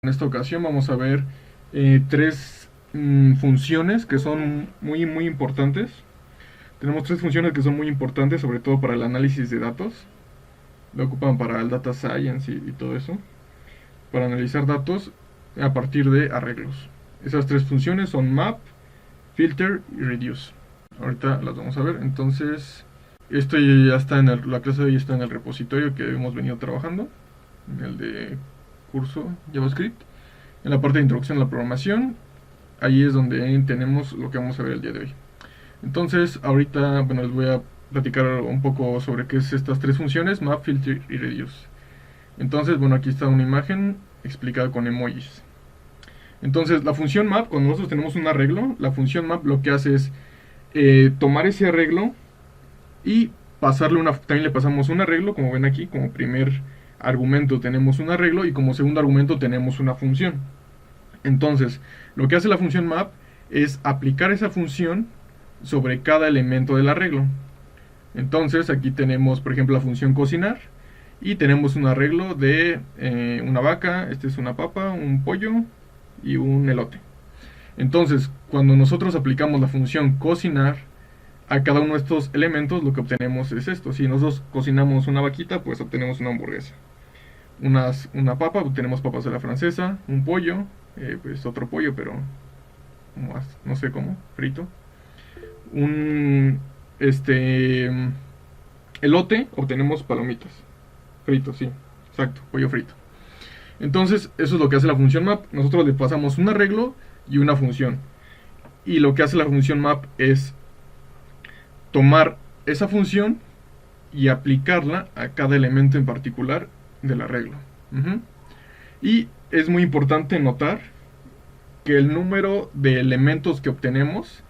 En esta ocasión vamos a ver tres funciones que son muy importantes. Tenemos tres funciones que son muy importantes, sobre todo para el análisis de datos. Lo ocupan para el data science y todo eso. Para analizar datos a partir de arreglos. Esas tres funciones son map, filter y reduce. Ahorita las vamos a ver. Entonces, esto ya está la clase de hoy está en el repositorio que hemos venido trabajando, en el de curso JavaScript. En la parte de introducción a la programación, ahí es donde tenemos lo que vamos a ver el día de hoy. Entonces, ahorita, bueno, les voy a platicar un poco sobre qué es estas tres funciones, map, filter y reduce. Entonces, bueno, aquí está una imagen explicada con emojis. Entonces, la función map, cuando nosotros tenemos un arreglo, la función map lo que hace es tomar ese arreglo y pasarle también le pasamos un arreglo, como ven aquí, como primer argumento tenemos un arreglo y como segundo argumento tenemos una función. Entonces, lo que hace la función map es aplicar esa función sobre cada elemento del arreglo. Entonces, aquí tenemos, por ejemplo, la función cocinar y tenemos un arreglo de una vaca, este es una papa, un pollo y un elote. Entonces, cuando nosotros aplicamos la función cocinar a cada uno de estos elementos, lo que obtenemos es esto. Si nosotros cocinamos una vaquita, pues obtenemos una hamburguesa. Una papa, obtenemos papas a la francesa. Un pollo, pues otro pollo, pero no sé cómo, frito. Un elote, obtenemos palomitas. Frito, sí, exacto, pollo frito. Entonces, eso es lo que hace la función map. Nosotros le pasamos un arreglo y una función. Y lo que hace la función map es tomar esa función y aplicarla a cada elemento en particular del arreglo. Y es muy importante notar que el número de elementos que obtenemos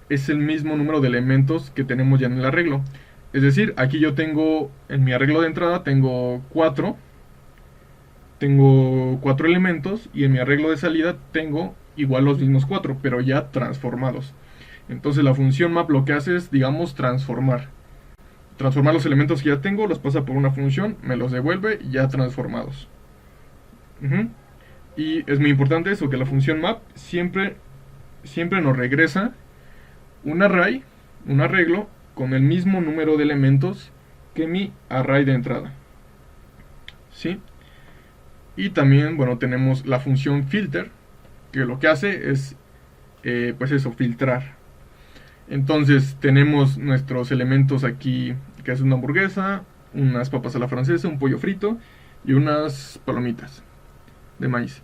es el mismo número de elementos que tenemos ya en el arreglo. Es decir, aquí yo tengo, en mi arreglo de entrada, tengo 4 elementos y en mi arreglo de salida tengo igual los mismos 4, pero ya transformados. Entonces la función map lo que hace es, digamos, transformar los elementos que ya tengo, los pasa por una función, me los devuelve ya transformados. Y es muy importante eso, que la función map siempre nos regresa un array, un arreglo con el mismo número de elementos que mi array de entrada. ¿Sí? Y también, bueno, tenemos la función filter, que lo que hace es, pues eso, filtrar. Entonces tenemos nuestros elementos aquí, que es una hamburguesa, unas papas a la francesa, un pollo frito y unas palomitas de maíz.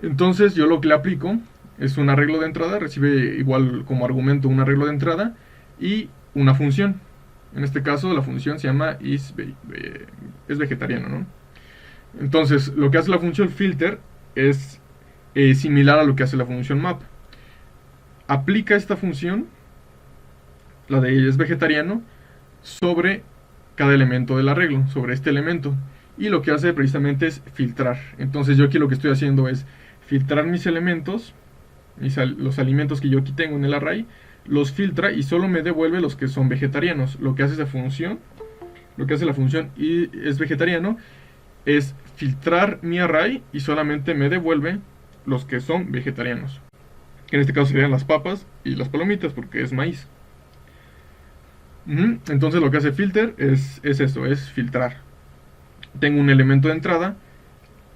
Entonces yo lo que le aplico es un arreglo de entrada, recibe igual como argumento un arreglo de entrada y una función. En este caso la función se llama es vegetariano, ¿no? Entonces lo que hace la función filter es similar a lo que hace la función map. Aplica esta función, la de es vegetariano, sobre cada elemento del arreglo, sobre este elemento. Y lo que hace precisamente es filtrar. Entonces yo aquí lo que estoy haciendo es filtrar mis elementos, los alimentos que yo aquí tengo en el array, los filtra y solo me devuelve los que son vegetarianos. Lo que hace esa función, lo que hace la función y es vegetariano, es filtrar mi array y solamente me devuelve los que son vegetarianos. Que en este caso serían las papas y las palomitas porque es maíz. Entonces lo que hace filter es eso, es filtrar. Tengo un elemento de entrada,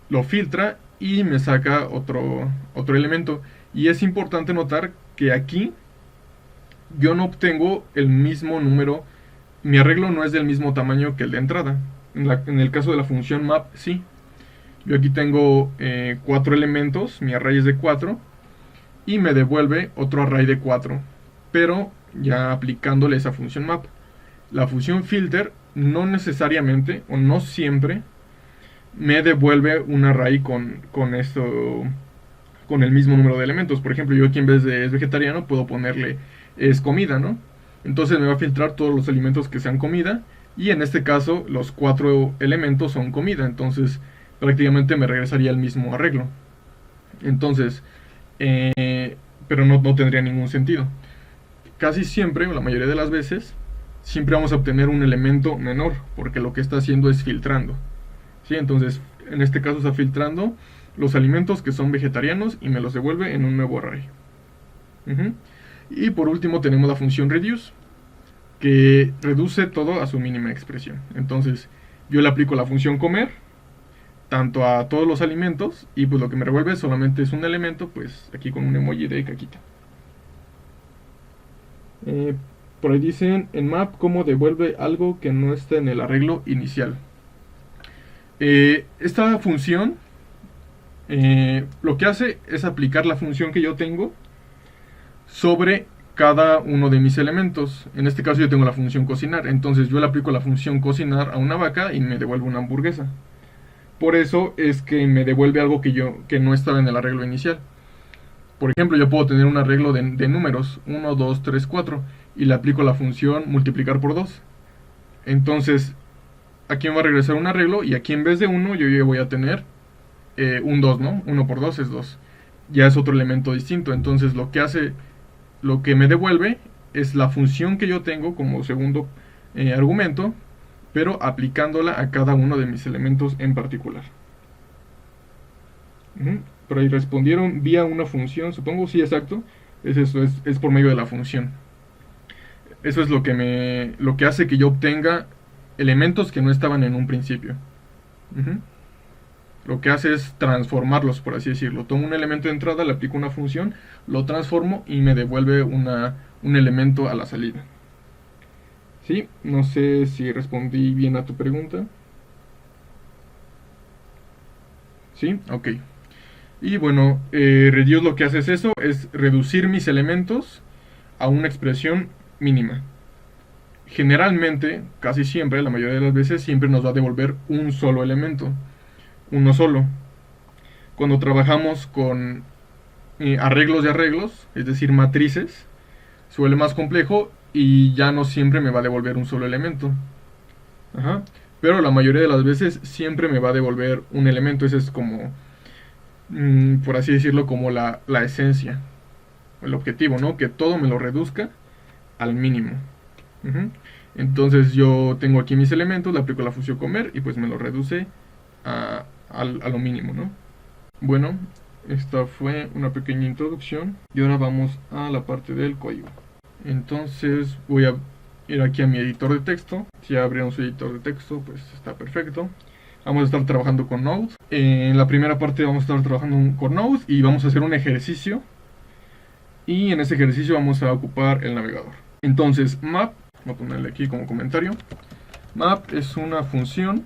lo filtra y me saca otro elemento. Y es importante notar que aquí yo no obtengo el mismo número, mi arreglo no es del mismo tamaño que el de entrada. En el caso de la función map, sí. Yo aquí tengo 4 elementos, mi array es de 4 y me devuelve otro array de 4, pero ya aplicándole esa función map. La función filter no necesariamente o no siempre me devuelve un array con el mismo número de elementos. Por ejemplo, yo aquí en vez de es vegetariano puedo ponerle es comida, ¿no? Entonces me va a filtrar todos los alimentos que sean comida y en este caso los 4 elementos son comida, entonces prácticamente me regresaría el mismo arreglo. Entonces, pero no tendría ningún sentido. Casi siempre, o la mayoría de las veces, siempre vamos a obtener un elemento menor, porque lo que está haciendo es filtrando. ¿Sí? Entonces, en este caso está filtrando los alimentos que son vegetarianos y me los devuelve en un nuevo array. Y por último tenemos la función reduce, que reduce todo a su mínima expresión. Entonces yo le aplico la función comer tanto a todos los alimentos y pues lo que me revuelve solamente es un elemento, pues aquí con un emoji de caquita. Por ahí dicen en map cómo devuelve algo que no está en el arreglo inicial. Esta función lo que hace es aplicar la función que yo tengo sobre cada uno de mis elementos. En este caso yo tengo la función cocinar, entonces yo le aplico la función cocinar a una vaca y me devuelve una hamburguesa. Por eso es que me devuelve algo que no estaba en el arreglo inicial. Por ejemplo, yo puedo tener un arreglo de números 1, 2, 3, 4 y le aplico la función multiplicar por 2. Entonces, aquí me va a regresar un arreglo y aquí en vez de 1 yo ya voy a tener un 2, ¿no? 1 por 2 es 2. Ya es otro elemento distinto. Entonces, lo que me devuelve es la función que yo tengo como segundo argumento, pero aplicándola a cada uno de mis elementos en particular. Por ahí respondieron vía una función, supongo, sí, exacto. Es por medio de la función. Eso es lo que hace que yo obtenga elementos que no estaban en un principio. Lo que hace es transformarlos, por así decirlo. Tomo un elemento de entrada, le aplico una función, lo transformo y me devuelve un elemento a la salida. ¿Sí? No sé si respondí bien a tu pregunta. ¿Sí? Ok. Y bueno, reduce lo que hace es eso, es reducir mis elementos a una expresión mínima. Generalmente, casi siempre, la mayoría de las veces, siempre nos va a devolver un solo elemento. Uno solo. Cuando trabajamos con arreglos de arreglos, es decir, matrices, suele más complejo y ya no siempre me va a devolver un solo elemento. Pero la mayoría de las veces siempre me va a devolver un elemento. Ese es como, por así decirlo, como la esencia, el objetivo, ¿no? Que todo me lo reduzca al mínimo. Entonces yo tengo aquí mis elementos, le aplico la función comer y pues me lo reduce a lo mínimo, ¿no? Bueno, esta fue una pequeña introducción y ahora vamos a la parte del código. Entonces voy a ir aquí a mi editor de texto. Si abrimos su editor de texto, pues está perfecto. Vamos a estar trabajando con Node. En la primera parte vamos a estar trabajando con Node y vamos a hacer un ejercicio. Y en ese ejercicio vamos a ocupar el navegador. Entonces map, voy a ponerle aquí como comentario. Map es una función,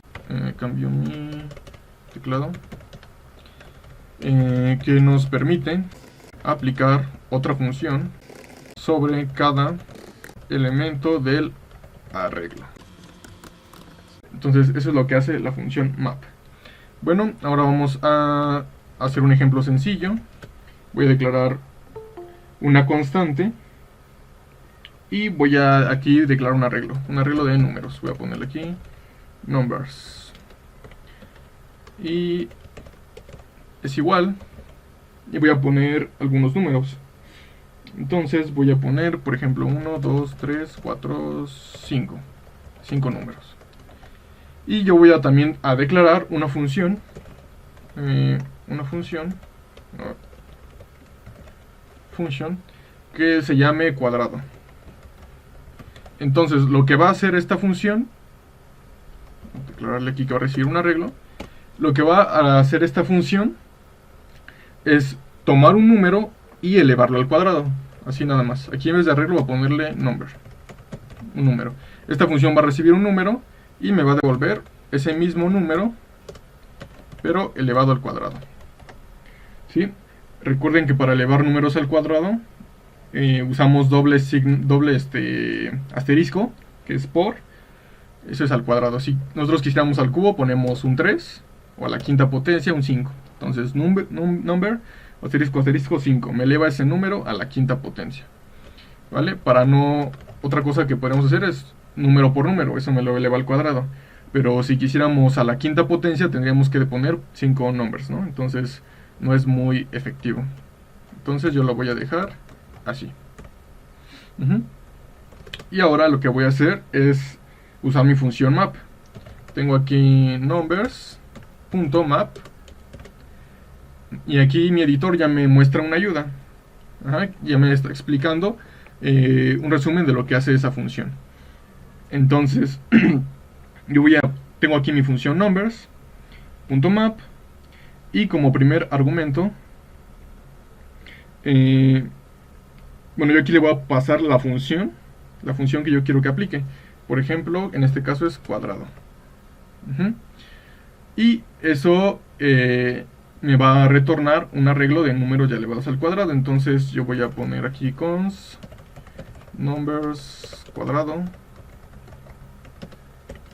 cambio mi teclado, que nos permite aplicar otra función sobre cada elemento del arreglo. Entonces eso es lo que hace la función map. Bueno, ahora vamos a hacer un ejemplo sencillo. Voy a declarar una constante y voy a aquí declarar un arreglo de números. Voy a ponerle aquí numbers y es igual y voy a poner algunos números. Entonces voy a poner, por ejemplo, 1, 2, 3, 4, 5. 5 números. Y yo voy a también a declarar una función. Function que se llame cuadrado. Entonces lo que va a hacer esta función, voy a declararle aquí que va a recibir un arreglo. Lo que va a hacer esta función es tomar un número y elevarlo al cuadrado, así nada más. Aquí en vez de arreglo voy a ponerle number, un número. Esta función va a recibir un número y me va a devolver ese mismo número, pero elevado al cuadrado. ¿Sí? Recuerden que para elevar números al cuadrado usamos doble asterisco, que es por. Eso es al cuadrado. Si nosotros quisiéramos al cubo, ponemos un 3, o a la quinta potencia un 5. Entonces number asterisco asterisco 5 me eleva ese número a la quinta potencia, ¿vale? Para no, otra cosa que podemos hacer es número por número, eso me lo eleva al cuadrado, pero si quisiéramos a la quinta potencia tendríamos que poner 5 numbers, ¿no? Entonces no es muy efectivo. Entonces yo lo voy a dejar así. Y ahora lo que voy a hacer es usar mi función map. Tengo aquí numbers numbers.map, y aquí mi editor ya me muestra una ayuda. Ya me está explicando un resumen de lo que hace esa función. Entonces tengo aquí mi función numbers.map, y como primer argumento, bueno, yo aquí le voy a pasar la función que yo quiero que aplique. Por ejemplo, en este caso es cuadrado. Y eso me va a retornar un arreglo de números ya elevados al cuadrado. Entonces yo voy a poner aquí cons numbers cuadrado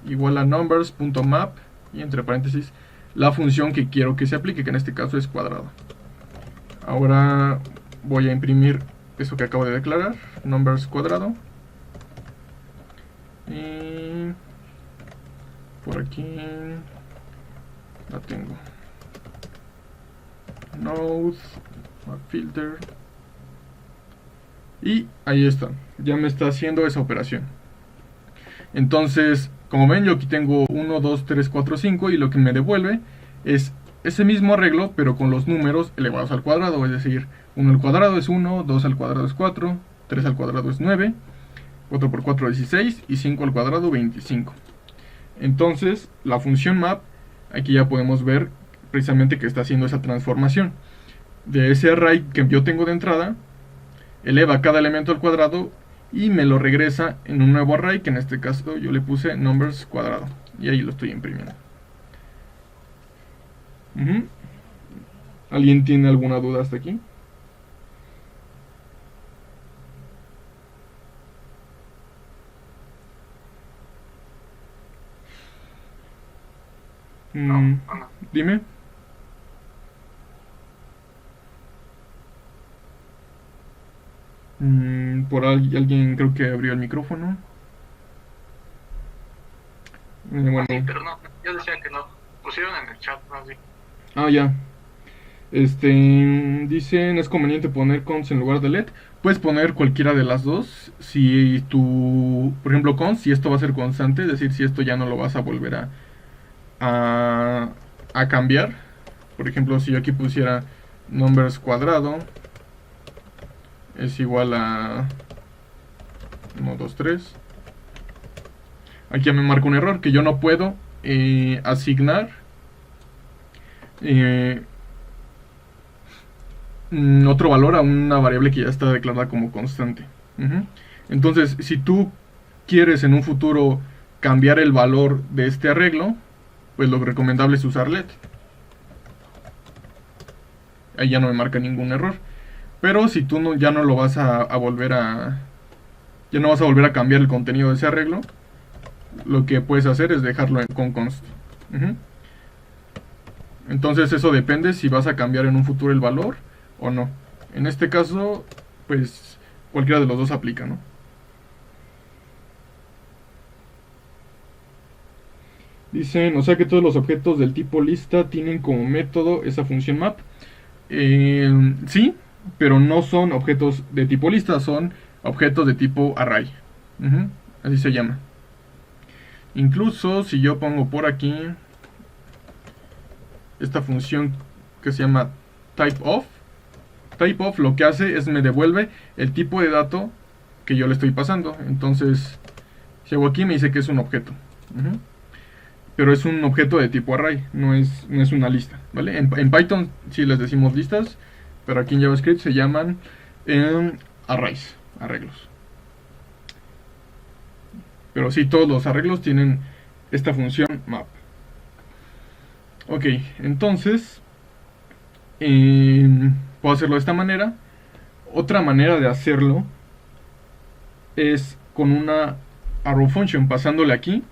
igual a numbers.map, y entre paréntesis la función que quiero que se aplique, que en este caso es cuadrado. Ahora voy a imprimir eso que acabo de declarar, numbers cuadrado, y por aquí la tengo, node, filter, y ahí está, ya me está haciendo esa operación. Entonces, como ven, yo aquí tengo 1, 2, 3, 4, 5, y lo que me devuelve es ese mismo arreglo, pero con los números elevados al cuadrado. Es decir, 1 al cuadrado es 1, 2 al cuadrado es 4, 3 al cuadrado es 9, 4 por 4 es 16, y 5 al cuadrado 25. Entonces, la función map, aquí ya podemos ver precisamente que está haciendo esa transformación. De ese array que yo tengo de entrada, eleva cada elemento al cuadrado y me lo regresa en un nuevo array, que en este caso yo le puse numbers cuadrado, y ahí lo estoy imprimiendo. ¿Alguien tiene alguna duda hasta aquí? No. Dime. Por alguien creo que abrió el micrófono. Bueno. Sí, pero no, yo decía que no. Pusieron en el chat, ¿no? Sí. Ya. Dicen, es conveniente poner const en lugar de let. Puedes poner cualquiera de las dos. Si tu, por ejemplo, const, si esto va a ser constante, es decir, si esto ya no lo vas a volver a cambiar. Por ejemplo, si yo aquí pusiera numbers cuadrado es igual a 1, 2, 3. Aquí ya me marca un error, que yo no puedo asignar otro valor a una variable que ya está declarada como constante. Entonces, si tú quieres en un futuro cambiar el valor de este arreglo, pues lo recomendable es usar let. Ahí ya no me marca ningún error. Pero si tú ya no lo vas a volver a... ya no vas a volver a cambiar el contenido de ese arreglo, lo que puedes hacer es dejarlo con const. Entonces eso depende si vas a cambiar en un futuro el valor o no. En este caso, pues cualquiera de los dos aplica, ¿no? Dicen, o sea que todos los objetos del tipo lista tienen como método esa función map. Sí, pero no son objetos de tipo lista, son objetos de tipo array. Así se llama. Incluso si yo pongo por aquí esta función que se llama typeOf, lo que hace es me devuelve el tipo de dato que yo le estoy pasando. Entonces, si hago aquí me dice que es un objeto. Pero es un objeto de tipo array, no es una lista, ¿vale? En Python sí les decimos listas, pero aquí en JavaScript se llaman arrays, arreglos. Pero sí, todos los arreglos tienen esta función map. Ok, entonces puedo hacerlo de esta manera. Otra manera de hacerlo es con una arrow function, pasándole aquí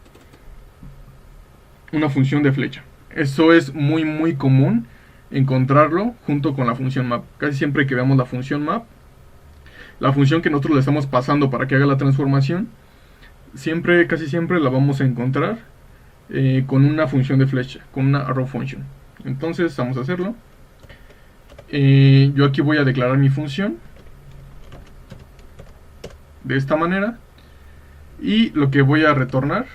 una función de flecha. Eso es muy muy común encontrarlo junto con la función map. Casi siempre que veamos la función map, la función que nosotros le estamos pasando para que haga la transformación, casi siempre la vamos a encontrar con una función de flecha, con una arrow function. Entonces vamos a hacerlo. Yo aquí voy a declarar mi función de esta manera, y lo que voy a retornar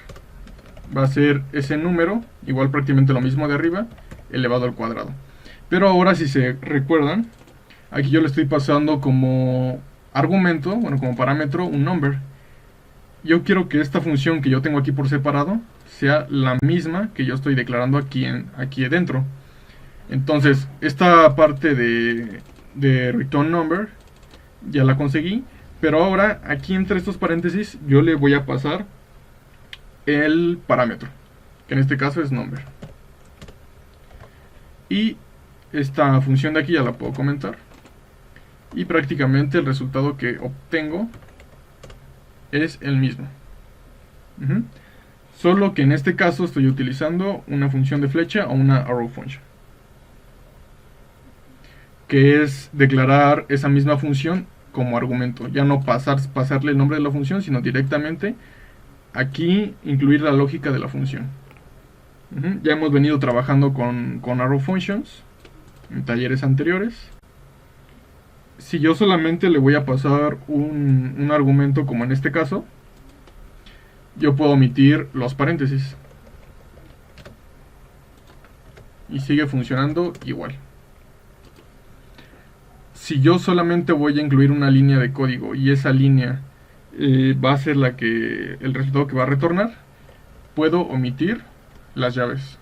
va a ser ese número, igual prácticamente lo mismo de arriba, elevado al cuadrado. Pero ahora, si se recuerdan, aquí yo le estoy pasando como argumento, bueno, como parámetro, un number. Yo quiero que esta función que yo tengo aquí por separado sea la misma que yo estoy declarando aquí dentro. Entonces, esta parte de return number ya la conseguí, pero ahora aquí entre estos paréntesis yo le voy a pasar el parámetro, que en este caso es number. Y esta función de aquí ya la puedo comentar. Y prácticamente el resultado que obtengo es el mismo. Solo que en este caso estoy utilizando una función de flecha o una arrow function, que es declarar esa misma función como argumento. Ya no pasarle el nombre de la función, sino directamente aquí incluir la lógica de la función. Ya hemos venido trabajando con arrow functions en talleres anteriores. Si yo solamente le voy a pasar un argumento, como en este caso, yo puedo omitir los paréntesis y sigue funcionando igual. Si yo solamente voy a incluir una línea de código y esa línea va a ser el resultado que va a retornar, puedo omitir las llaves.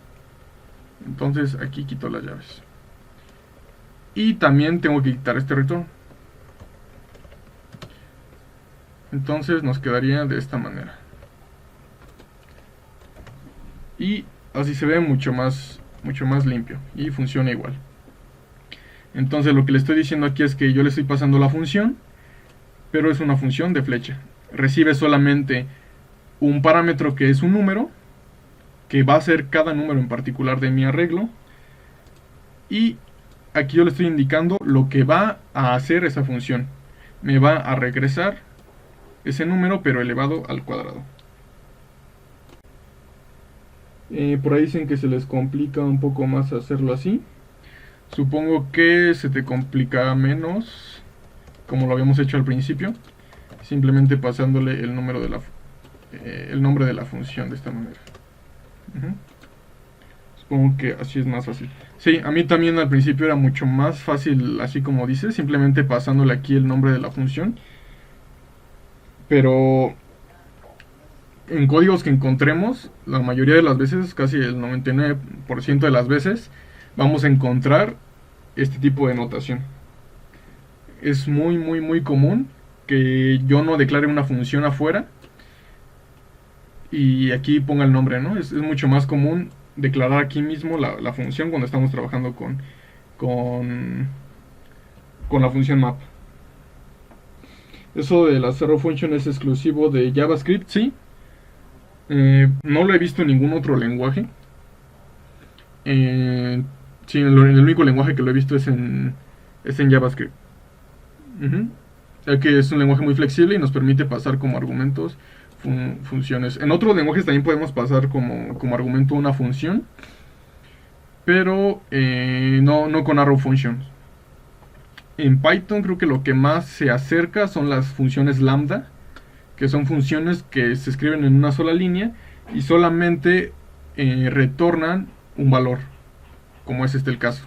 Entonces aquí quito las llaves. Y también tengo que quitar este retorno. Entonces nos quedaría de esta manera. Y así se ve mucho más limpio y funciona igual. Entonces lo que le estoy diciendo aquí es que yo le estoy pasando la función, pero es una función de flecha. Recibe solamente un parámetro que es un número, que va a ser cada número en particular de mi arreglo. Y aquí yo le estoy indicando lo que va a hacer esa función. Me va a regresar ese número, pero elevado al cuadrado. Por ahí dicen que se les complica un poco más hacerlo así. Supongo que se te complica menos, como lo habíamos hecho al principio, simplemente pasándole el nombre de la función de esta manera. Supongo que así es más fácil. Sí, a mí también al principio era mucho más fácil, así como dice, simplemente pasándole aquí el nombre de la función. Pero en códigos que encontremos, la mayoría de las veces, casi el 99% de las veces, vamos a encontrar este tipo de notación. Es muy común que yo no declare una función afuera y aquí ponga el nombre, ¿no? Es mucho más común declarar aquí mismo la función cuando estamos trabajando con la función map. Eso de las arrow function es exclusivo de JavaScript, sí. No lo he visto en ningún otro lenguaje. Sí, el único lenguaje que lo he visto es en JavaScript. Ya que es un lenguaje muy flexible y nos permite pasar como argumentos funciones. En otros lenguajes también podemos pasar como argumento una función, pero no con arrow functions. En Python creo que lo que más se acerca son las funciones lambda, que son funciones que se escriben en una sola línea y solamente retornan un valor, como es el caso.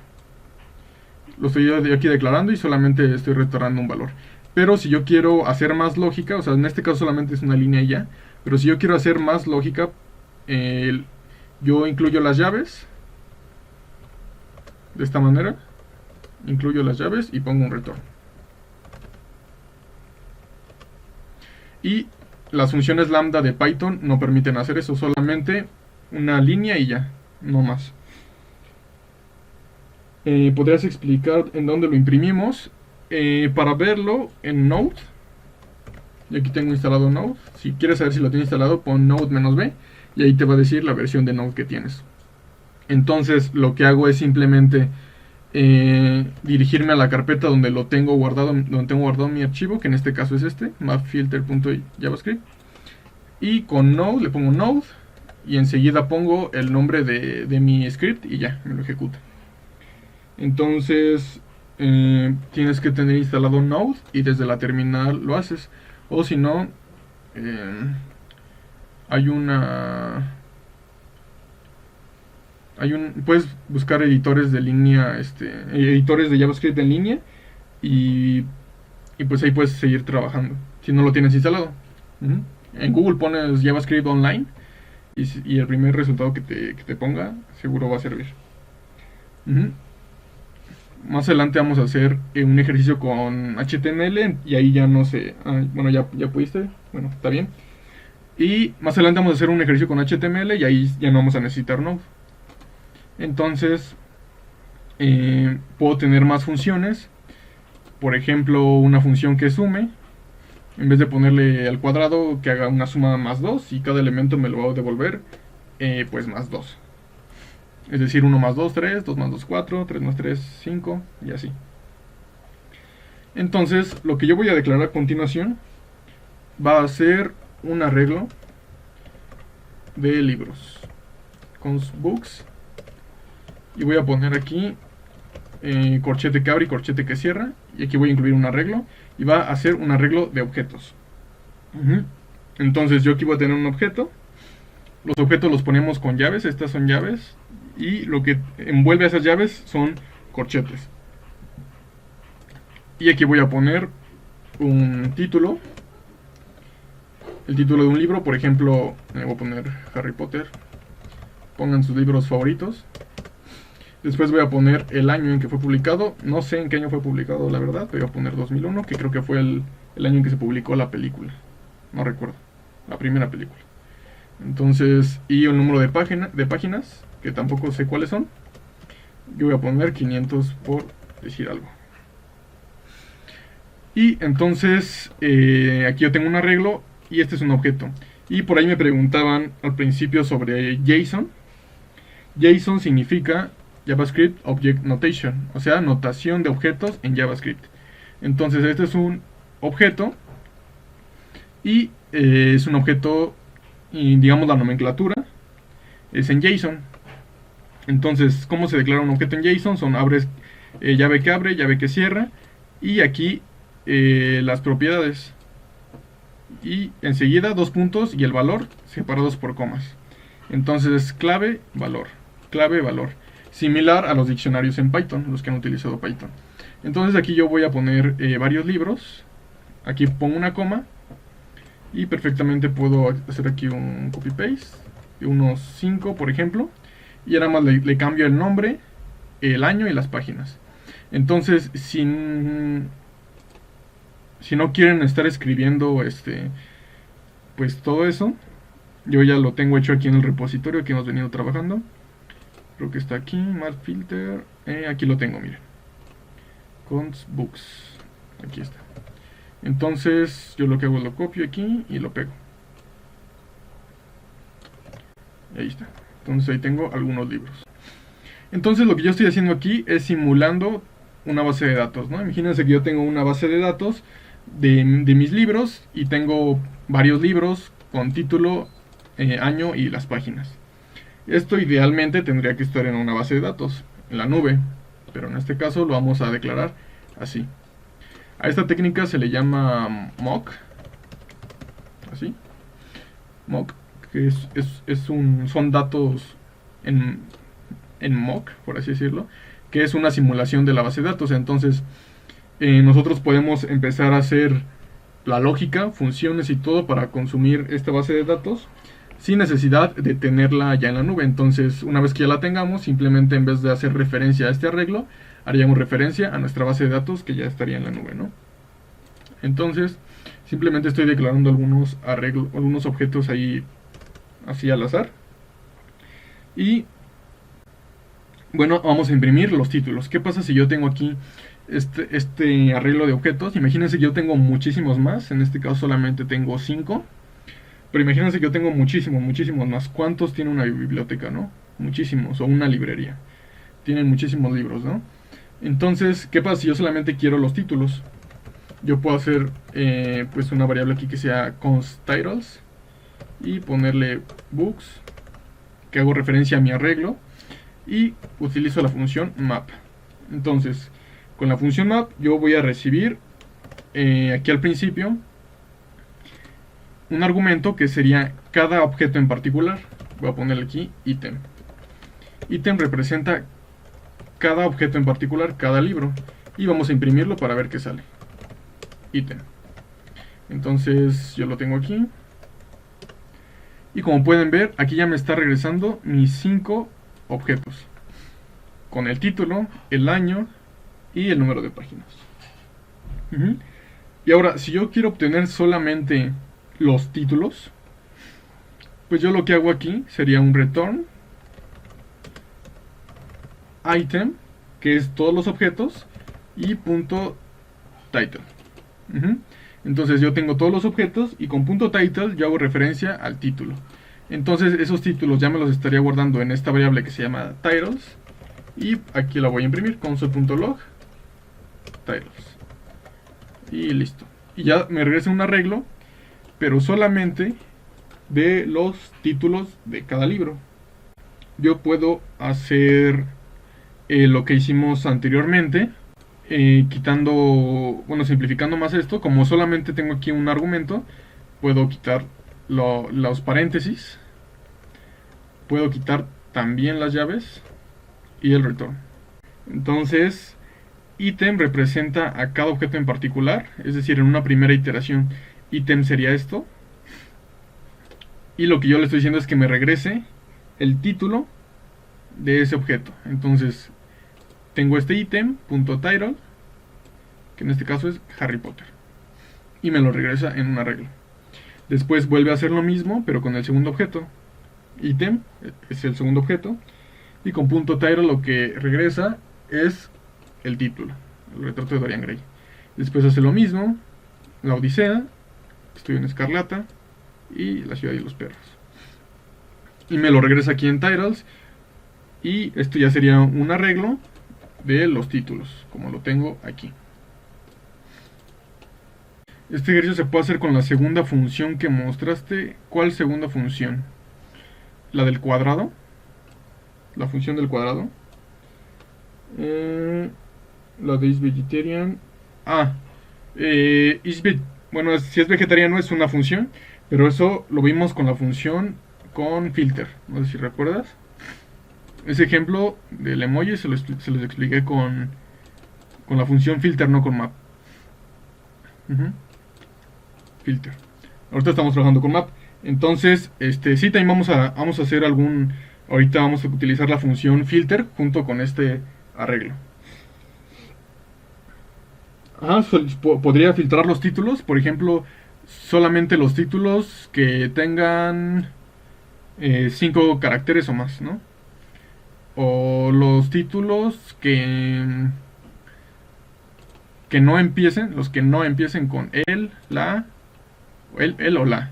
Lo estoy aquí declarando y solamente estoy retornando un valor. Pero si yo quiero hacer más lógica, o sea, en este caso solamente es una línea y ya, pero si yo quiero hacer más lógica, yo incluyo las llaves de esta manera, incluyo las llaves y pongo un retorno. Y las funciones lambda de Python no permiten hacer eso, solamente una línea y ya, no más. ¿Podrías explicar en dónde lo imprimimos? Para verlo en Node, y aquí tengo instalado Node. Si quieres saber si lo tienes instalado, pon Node-B y ahí te va a decir la versión de Node que tienes. Entonces lo que hago es simplemente dirigirme a la carpeta donde tengo guardado mi archivo, que en este caso es mapfilter.javascript, y con Node le pongo Node y enseguida pongo el nombre de mi script y ya, me lo ejecuta. Entonces tienes que tener instalado Node y desde la terminal lo haces, o si no hay una Puedes buscar editores de línea, editores de JavaScript en línea y, y pues ahí puedes seguir trabajando si no lo tienes instalado. Ujú. En Google pones JavaScript online y el primer resultado que te ponga seguro va a servir. Ujú. Más adelante vamos a hacer un ejercicio con HTML y ahí ya no sé. Bueno, ya pudiste. Bueno, está bien. Y más adelante vamos a hacer un ejercicio con HTML y ahí ya no vamos a necesitar Node. Entonces, puedo tener más funciones. Por ejemplo, una función que sume. En vez de ponerle al cuadrado que haga una suma más 2 y cada elemento me lo va a devolver pues más 2. Es decir, 1 más 2, 3, 2 más 2, 4, 3 más 3, 5 y así. Entonces, lo que yo voy a declarar a continuación va a ser un arreglo de libros. Const books. Y voy a poner aquí corchete que abre y corchete que cierra. Y aquí voy a incluir un arreglo. Y va a ser un arreglo de objetos. Entonces yo aquí voy a tener un objeto. Los objetos los ponemos con llaves. Estas son llaves. Y lo que envuelve a esas llaves son corchetes. Y aquí voy a poner un título. El título de un libro. Por ejemplo, voy a poner Harry Potter. Pongan sus libros favoritos. Después voy a poner el año en que fue publicado. No sé en qué año fue publicado, la verdad. Voy a poner 2001, que creo que fue el año en que se publicó la película. No recuerdo. La primera película. Entonces, y el número de páginas, que tampoco sé cuáles son. Yo voy a poner 500 por decir algo. Y entonces, aquí yo tengo un arreglo y este es un objeto. Y por ahí me preguntaban al principio sobre JSON. JSON significa JavaScript Object Notation, o sea, notación de objetos en JavaScript. Entonces este es un objeto y es un objeto, y digamos la nomenclatura es en JSON. Entonces, ¿cómo se declara un objeto en JSON? Son llave que abre, llave que cierra y aquí las propiedades. Y enseguida 2 puntos y el valor separados por comas. Entonces clave, valor, clave, valor. Similar a los diccionarios en Python, los que han utilizado Python. Entonces aquí yo voy a poner varios libros. Aquí pongo una coma. Y perfectamente puedo hacer aquí un copy-paste. De unos 5, por ejemplo. Y ahora más le cambio el nombre, el año y las páginas. Entonces, si no quieren estar escribiendo pues todo eso, yo ya lo tengo hecho aquí en el repositorio que hemos venido trabajando. Creo que está aquí, Math Filter. Aquí lo tengo, miren. Const Books. Aquí está. Entonces, yo lo que hago es lo copio aquí y lo pego. Y ahí está. Entonces ahí tengo algunos libros. Entonces lo que yo estoy haciendo aquí es simulando una base de datos, ¿no? Imagínense que yo tengo una base de datos de mis libros y tengo varios libros con título, año y las páginas. Esto idealmente tendría que estar en una base de datos, en la nube, pero en este caso lo vamos a declarar así. A esta técnica se le llama mock, así, mock, que son datos en mock, por así decirlo, que es una simulación de la base de datos. Entonces, nosotros podemos empezar a hacer la lógica, funciones y todo para consumir esta base de datos sin necesidad de tenerla ya en la nube. Entonces, una vez que ya la tengamos, simplemente en vez de hacer referencia a este arreglo, haríamos referencia a nuestra base de datos que ya estaría en la nube, ¿no? Entonces, simplemente estoy declarando algunos objetos ahí así al azar. Y bueno, vamos a imprimir los títulos. ¿Qué pasa si yo tengo aquí este arreglo de objetos? Imagínense que yo tengo muchísimos más. En este caso solamente tengo 5. Pero imagínense que yo tengo muchísimos más. ¿Cuántos tiene una biblioteca, no? Muchísimos. O una librería. Tienen muchísimos libros, ¿no? Entonces, ¿qué pasa si yo solamente quiero los títulos? Yo puedo hacer pues una variable aquí que sea const titles. Y ponerle books. Que hago referencia a mi arreglo. Y utilizo la función map. Entonces, con la función map yo voy a recibir aquí al principio un argumento que sería cada objeto en particular. Voy a ponerle aquí ítem. ítem representa cada objeto en particular, cada libro. Y vamos a imprimirlo para ver qué sale. Ítem. Entonces yo lo tengo aquí. Y como pueden ver, aquí ya me está regresando mis 5 objetos. Con el título, el año y el número de páginas. Y ahora, si yo quiero obtener solamente los títulos, pues yo lo que hago aquí sería un return item, que es todos los objetos, y punto title. Entonces yo tengo todos los objetos y con punto title yo hago referencia al título. Entonces esos títulos ya me los estaría guardando en esta variable que se llama titles. Y aquí la voy a imprimir, console.log titles. Y listo. Y ya me regresa un arreglo, pero solamente de los títulos de cada libro. Yo puedo hacer lo que hicimos anteriormente, simplificando más esto. Como solamente tengo aquí un argumento, puedo quitar los paréntesis, puedo quitar también las llaves y el return. Entonces, ítem representa a cada objeto en particular, es decir, en una primera iteración, ítem sería esto. Y lo que yo le estoy diciendo es que me regrese el título de ese objeto. Entonces, tengo este ítem.title, que en este caso es Harry Potter, y me lo regresa en un arreglo. Después vuelve a hacer lo mismo, pero con el segundo objeto. Ítem es el segundo objeto, y con punto .title lo que regresa es el título, el retrato de Dorian Gray. Después hace lo mismo, la Odisea, Estudio en Escarlata y La Ciudad y los Perros. Y me lo regresa aquí en titles, y esto ya sería un arreglo de los títulos, como lo tengo aquí. Este ejercicio se puede hacer con la segunda función que mostraste. ¿Cuál segunda función? ¿La del cuadrado? ¿La función del cuadrado? La de is vegetarian. Bueno, si es vegetariano es una función, pero eso lo vimos con la función con filter. No sé si recuerdas. Ese ejemplo del emoji se los expliqué con la función filter, no con map. Filter. Ahorita estamos trabajando con map. Entonces, sí, también vamos a hacer ahorita vamos a utilizar la función filter junto con este arreglo. Podría filtrar los títulos, por ejemplo, solamente los títulos que tengan 5 caracteres o más, ¿no? O los títulos que no empiecen, con el, la, el o la.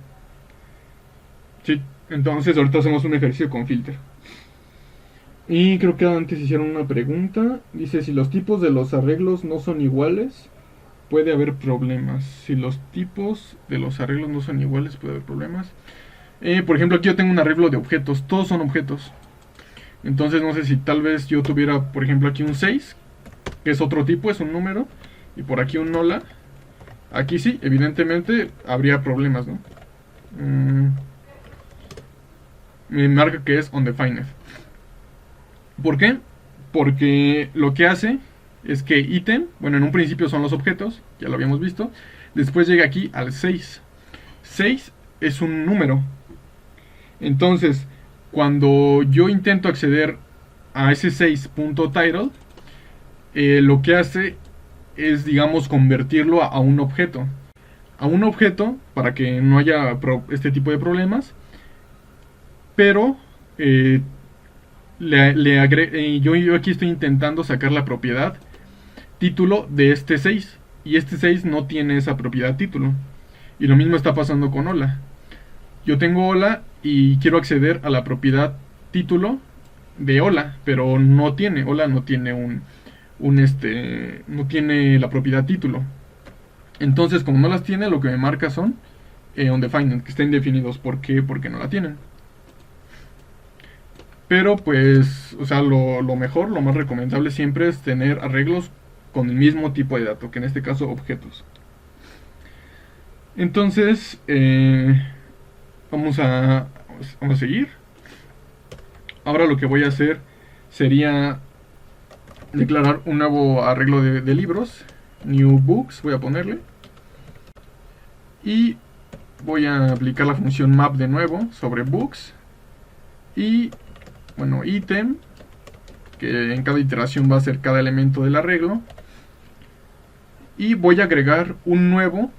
Sí, entonces ahorita hacemos un ejercicio con filter. Y creo que antes hicieron una pregunta. Dice, si los tipos de los arreglos no son iguales, puede haber problemas. Si los tipos de los arreglos no son iguales, puede haber problemas. Por ejemplo, aquí yo tengo un arreglo de objetos. Todos son objetos. Entonces no sé si tal vez yo tuviera, por ejemplo, aquí un 6, que es otro tipo, es un número. Y por aquí un hola. Aquí sí, evidentemente habría problemas, ¿no? Me marca que es undefined. ¿Por qué? Porque lo que hace es que ítem, bueno, en un principio son los objetos, ya lo habíamos visto. Después llega aquí al 6. 6 es un número. Entonces, cuando yo intento acceder a ese 6.title, lo que hace es, digamos, convertirlo a un objeto. A un objeto para que no haya este tipo de problemas. Pero yo aquí estoy intentando sacar la propiedad título de este 6. Y este 6 no tiene esa propiedad título. Y lo mismo está pasando con hola. Yo tengo hola y quiero acceder a la propiedad título de hola, pero no tiene, hola no tiene no tiene la propiedad título. Entonces, como no las tiene, lo que me marca son undefined, que estén indefinidos. ¿Por qué? Porque no la tienen. Pero pues, o sea, lo mejor, lo más recomendable siempre es tener arreglos con el mismo tipo de dato, que en este caso objetos. Entonces, vamos a seguir. Ahora lo que voy a hacer sería declarar un nuevo arreglo de libros, new books, voy a ponerle, y voy a aplicar la función map de nuevo sobre books, y bueno, item, que en cada iteración va a ser cada elemento del arreglo, y voy a agregar un nuevo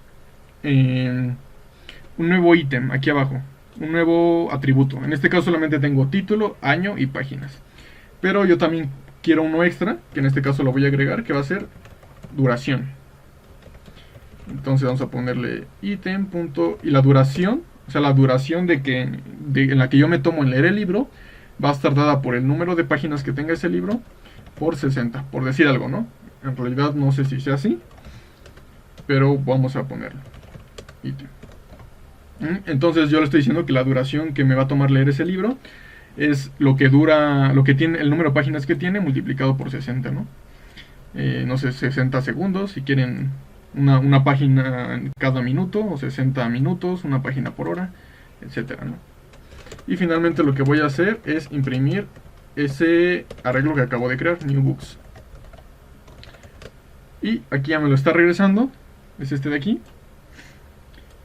ítem aquí abajo, un nuevo atributo. En este caso solamente tengo título, año y páginas, pero yo también quiero uno extra, que en este caso lo voy a agregar, que va a ser duración. Entonces vamos a ponerle ítem. Y la duración, o sea, la duración en la que yo me tomo en leer el libro, va a estar dada por el número de páginas que tenga ese libro por 60, por decir algo, ¿no? En realidad no sé si sea así, pero vamos a ponerlo. Ítem. Entonces yo le estoy diciendo que la duración que me va a tomar leer ese libro es lo que tiene, el número de páginas que tiene multiplicado por 60, ¿no? No sé, 60 segundos, si quieren una página cada minuto, o 60 minutos, una página por hora, etcétera, ¿no? Y finalmente lo que voy a hacer es imprimir ese arreglo que acabo de crear, new books. Y aquí ya me lo está regresando, es este de aquí.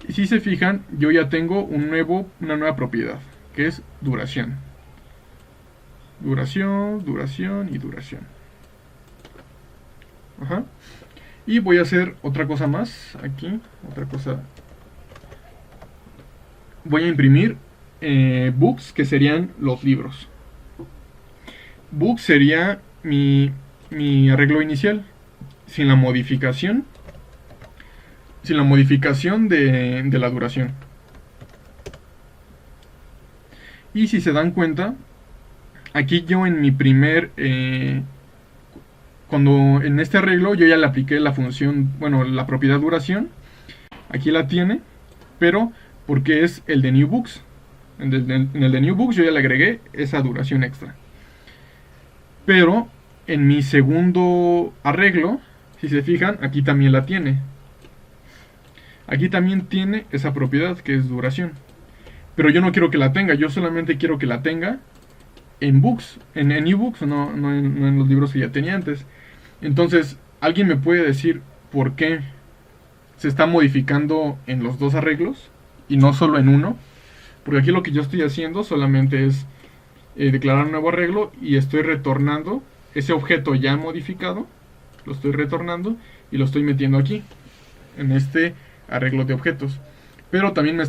Y si se fijan, yo ya tengo una nueva propiedad, que es duración. Duración, duración y duración. Ajá. Y voy a hacer otra cosa más aquí, otra cosa. Voy a imprimir books, que serían los libros. Book sería mi arreglo inicial, sin la modificación de la duración. Y si se dan cuenta, aquí yo en mi cuando en este arreglo yo ya le apliqué la función, bueno, la propiedad duración, aquí la tiene, pero porque es el de new books. En el de new books yo ya le agregué esa duración extra. Pero en mi segundo arreglo, si se fijan, aquí también la tiene. Aquí también tiene esa propiedad que es duración. Pero yo no quiero que la tenga, yo solamente quiero que la tenga en books, en new books, no en los libros que ya tenía antes. Entonces, ¿alguien me puede decir por qué se está modificando en los dos arreglos y no solo en uno? Porque aquí lo que yo estoy haciendo solamente es declarar un nuevo arreglo y estoy retornando ese objeto ya modificado, lo estoy retornando y lo estoy metiendo aquí, en este arreglo de objetos. Pero también me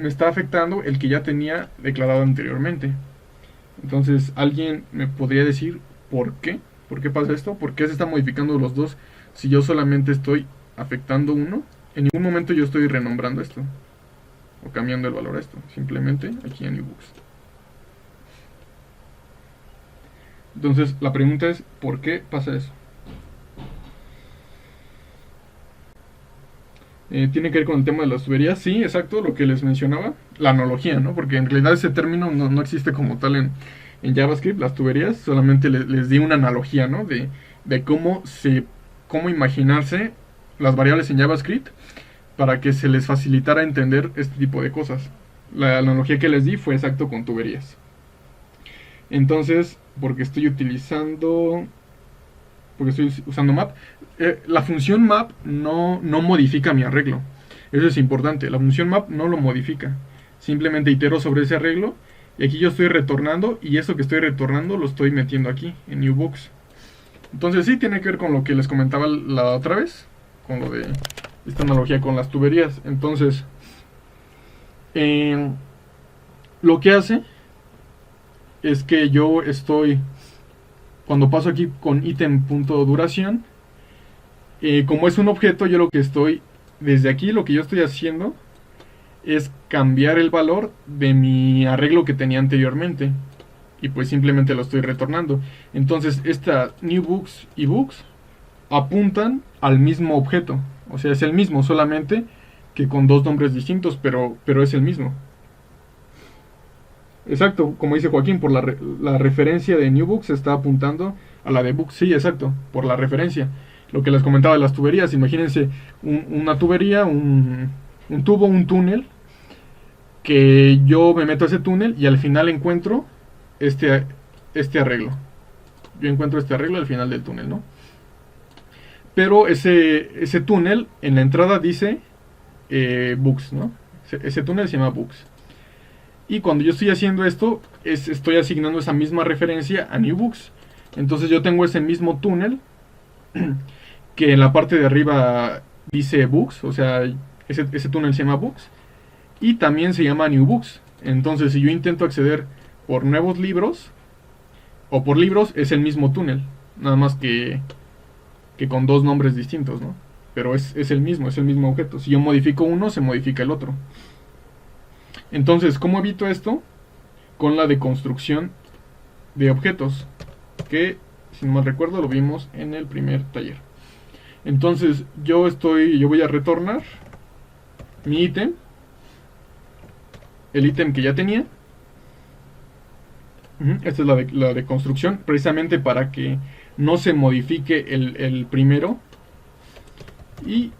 está afectando el que ya tenía declarado anteriormente. Entonces, ¿alguien me podría decir por qué? ¿Por qué pasa esto? ¿Por qué se están modificando los dos si yo solamente estoy afectando uno? En ningún momento yo estoy renombrando esto o cambiando el valor a esto, simplemente aquí en ebooks. Entonces, la pregunta es, ¿por qué pasa eso? Tiene que ver con el tema de las tuberías, sí, exacto, lo que les mencionaba, la analogía, ¿no? Porque en realidad ese término no existe como tal en JavaScript, las tuberías, solamente les di una analogía, ¿no? De cómo imaginarse las variables en JavaScript para que se les facilitara entender este tipo de cosas. La analogía que les di fue exacto con tuberías. Entonces, porque estoy usando map, la función map no modifica mi arreglo. Eso es importante, la función map no lo modifica. Simplemente itero sobre ese arreglo y aquí yo estoy retornando y eso que estoy retornando lo estoy metiendo aquí en new books. Entonces sí tiene que ver con lo que les comentaba la otra vez, con lo de esta analogía con las tuberías. Entonces, lo que hace es que yo estoy, cuando paso aquí con item.duración, como es un objeto, yo desde aquí lo que yo estoy haciendo es cambiar el valor de mi arreglo que tenía anteriormente. Y pues simplemente lo estoy retornando. Entonces esta new books y books apuntan al mismo objeto. O sea, es el mismo, solamente que con dos nombres distintos, pero es el mismo. Exacto, como dice Joaquín, por la referencia de new books está apuntando a la de books. Sí, exacto, por la referencia. Lo que les comentaba de las tuberías, imagínense una tubería, un tubo, un túnel, que yo me meto a ese túnel y al final encuentro este este arreglo. Yo encuentro este arreglo al final del túnel, ¿no? Pero ese túnel en la entrada dice books, ¿no? Ese túnel se llama books. Y cuando yo estoy haciendo esto, estoy asignando esa misma referencia a new books. Entonces yo tengo ese mismo túnel que en la parte de arriba dice books, o sea, ese túnel se llama books. Y también se llama new books. Entonces si yo intento acceder por nuevos libros o por libros, es el mismo túnel, nada más que con dos nombres distintos, ¿no? Pero es el mismo objeto. Si yo modifico uno, se modifica el otro. Entonces, ¿cómo evito esto? Con la deconstrucción de objetos, que si no mal recuerdo lo vimos en el primer taller. Entonces yo voy a retornar mi ítem, el ítem que ya tenía. Esta es la deconstrucción, precisamente para que no se modifique el primero. Y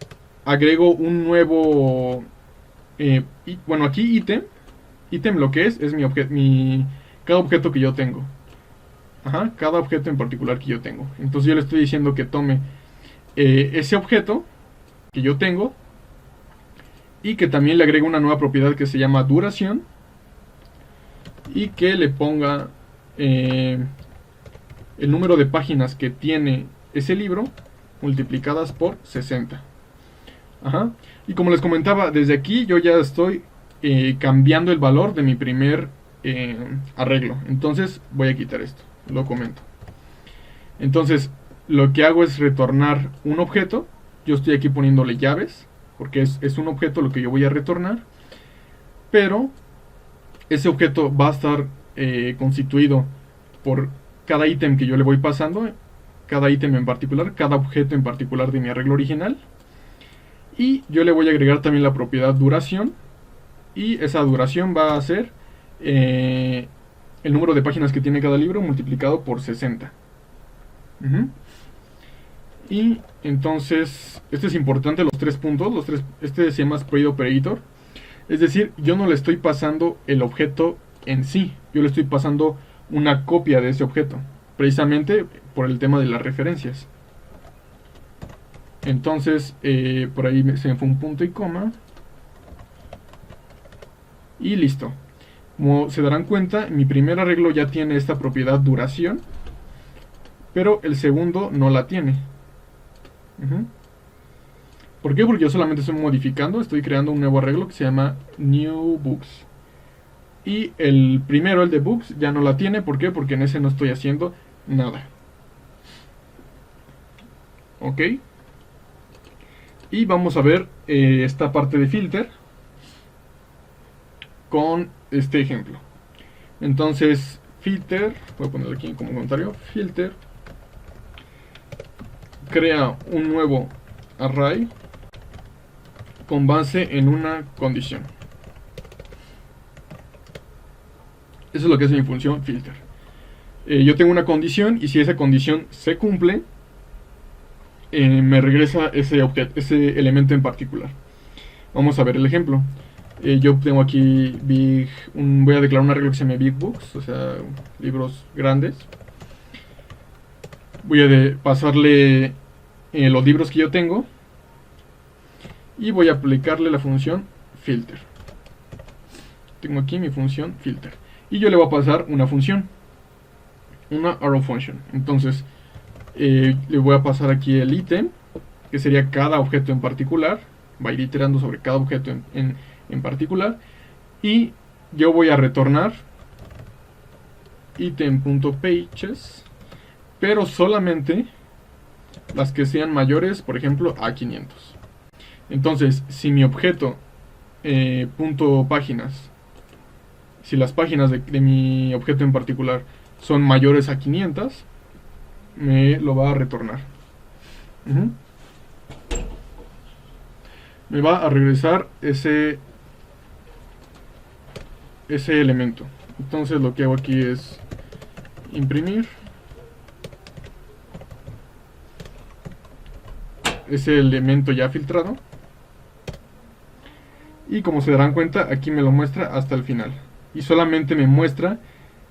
agrego un nuevo bueno, aquí ítem lo que es cada objeto que yo tengo. Cada objeto en particular que yo tengo. Entonces yo le estoy diciendo que tome ese objeto que yo tengo y que también le agregue una nueva propiedad que se llama duración, y que le ponga el número de páginas que tiene ese libro multiplicadas por 60. Y como les comentaba, desde aquí yo ya estoy cambiando el valor de mi primer arreglo. Entonces voy a quitar esto, lo comento. Entonces lo que hago es retornar un objeto. Yo estoy aquí poniéndole llaves, porque es un objeto lo que yo voy a retornar. Pero ese objeto va a estar constituido por cada ítem que yo le voy pasando, cada ítem en particular, cada objeto en particular de mi arreglo original. Y yo le voy a agregar también la propiedad duración, y esa duración va a ser el número de páginas que tiene cada libro multiplicado por 60. Y entonces, este es importante, los tres puntos, este se llama spread operator. Es decir, yo no le estoy pasando el objeto en sí, yo le estoy pasando una copia de ese objeto, precisamente por el tema de las referencias. Entonces, por ahí se me fue un punto y coma. Y listo. Como se darán cuenta, mi primer arreglo ya tiene esta propiedad duración, pero el segundo no la tiene. ¿Por qué? Porque yo solamente estoy modificando, estoy creando un nuevo arreglo que se llama New Books. Y el primero, el de Books, ya no la tiene. ¿Por qué? Porque en ese no estoy haciendo nada. Ok. Y vamos a ver esta parte de filter con este ejemplo. Entonces, filter, voy a ponerlo aquí como comentario, filter crea un nuevo array con base en una condición. Eso es lo que hace mi función filter. Yo tengo una condición, y si esa condición se cumple, me regresa ese elemento en particular. Vamos a ver el ejemplo. Yo tengo aquí voy a declarar un arreglo que se llama Big Books, o sea, libros grandes. Voy a pasarle los libros que yo tengo, y voy a aplicarle la función filter. Tengo aquí mi función filter, y yo le voy a pasar una función, una arrow function. Entonces le voy a pasar aquí el ítem, que sería cada objeto en particular. Va a ir iterando sobre cada objeto en particular, y yo voy a retornar item.pages, pero solamente las que sean mayores, por ejemplo, a 500. Entonces, si mi objeto punto páginas, si las páginas de mi objeto en particular son mayores a 500, me lo va a retornar. Me va a regresar ese elemento. Entonces lo que hago aquí es imprimir ese elemento ya filtrado, y como se darán cuenta, aquí me lo muestra hasta el final, y solamente me muestra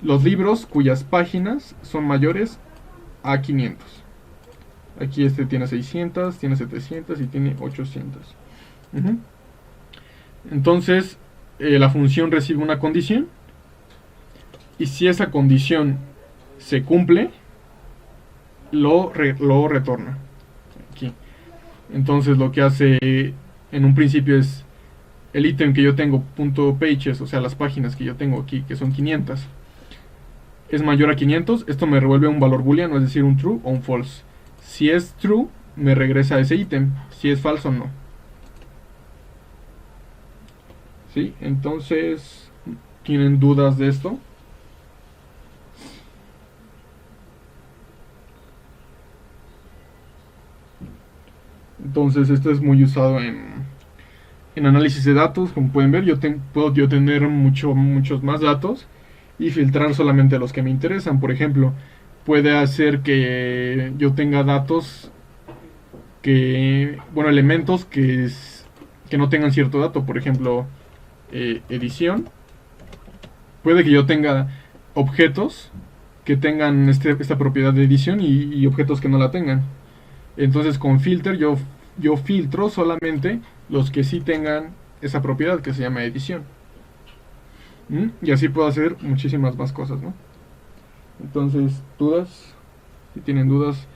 los libros cuyas páginas son mayores a 500. Aquí este tiene 600, tiene 700 y tiene 800. Entonces, la función recibe una condición. Y si esa condición se cumple, lo retorna. Aquí. Entonces lo que hace en un principio es el ítem que yo tengo, .pages, o sea, las páginas que yo tengo aquí, que son 500, es mayor a 500, esto me revuelve un valor booleano, es decir, un true o un false. Si es true, me regresa ese ítem. Si es falso, no. ¿Sí? Entonces, ¿tienen dudas de esto? Entonces, esto es muy usado en análisis de datos. Como pueden ver, puedo tener muchos más datos y filtrar solamente los que me interesan. Por ejemplo, puede hacer que yo tenga datos elementos que no tengan cierto dato. Por ejemplo, edición. Puede que yo tenga objetos que tengan esta propiedad de edición y objetos que no la tengan. Entonces con filter yo filtro solamente los que sí tengan esa propiedad que se llama edición. Y así puedo hacer muchísimas más cosas, ¿no? Entonces, dudas. Si tienen dudas,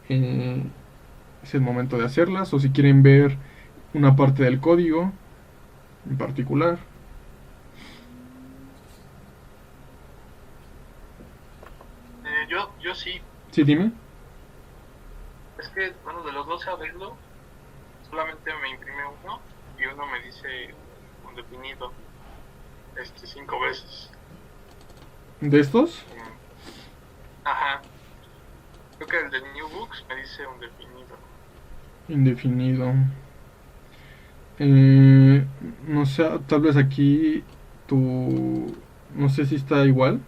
es el momento de hacerlas. O si quieren ver una parte del código en particular. Yo sí. Sí, dime. Es que, bueno, de los dos arreglos, solamente me imprime uno y uno me dice un definido 5 veces. ¿De estos? Ajá. Creo que el de New Books me dice un definido. Indefinido. No sé, tal vez aquí no sé si está igual.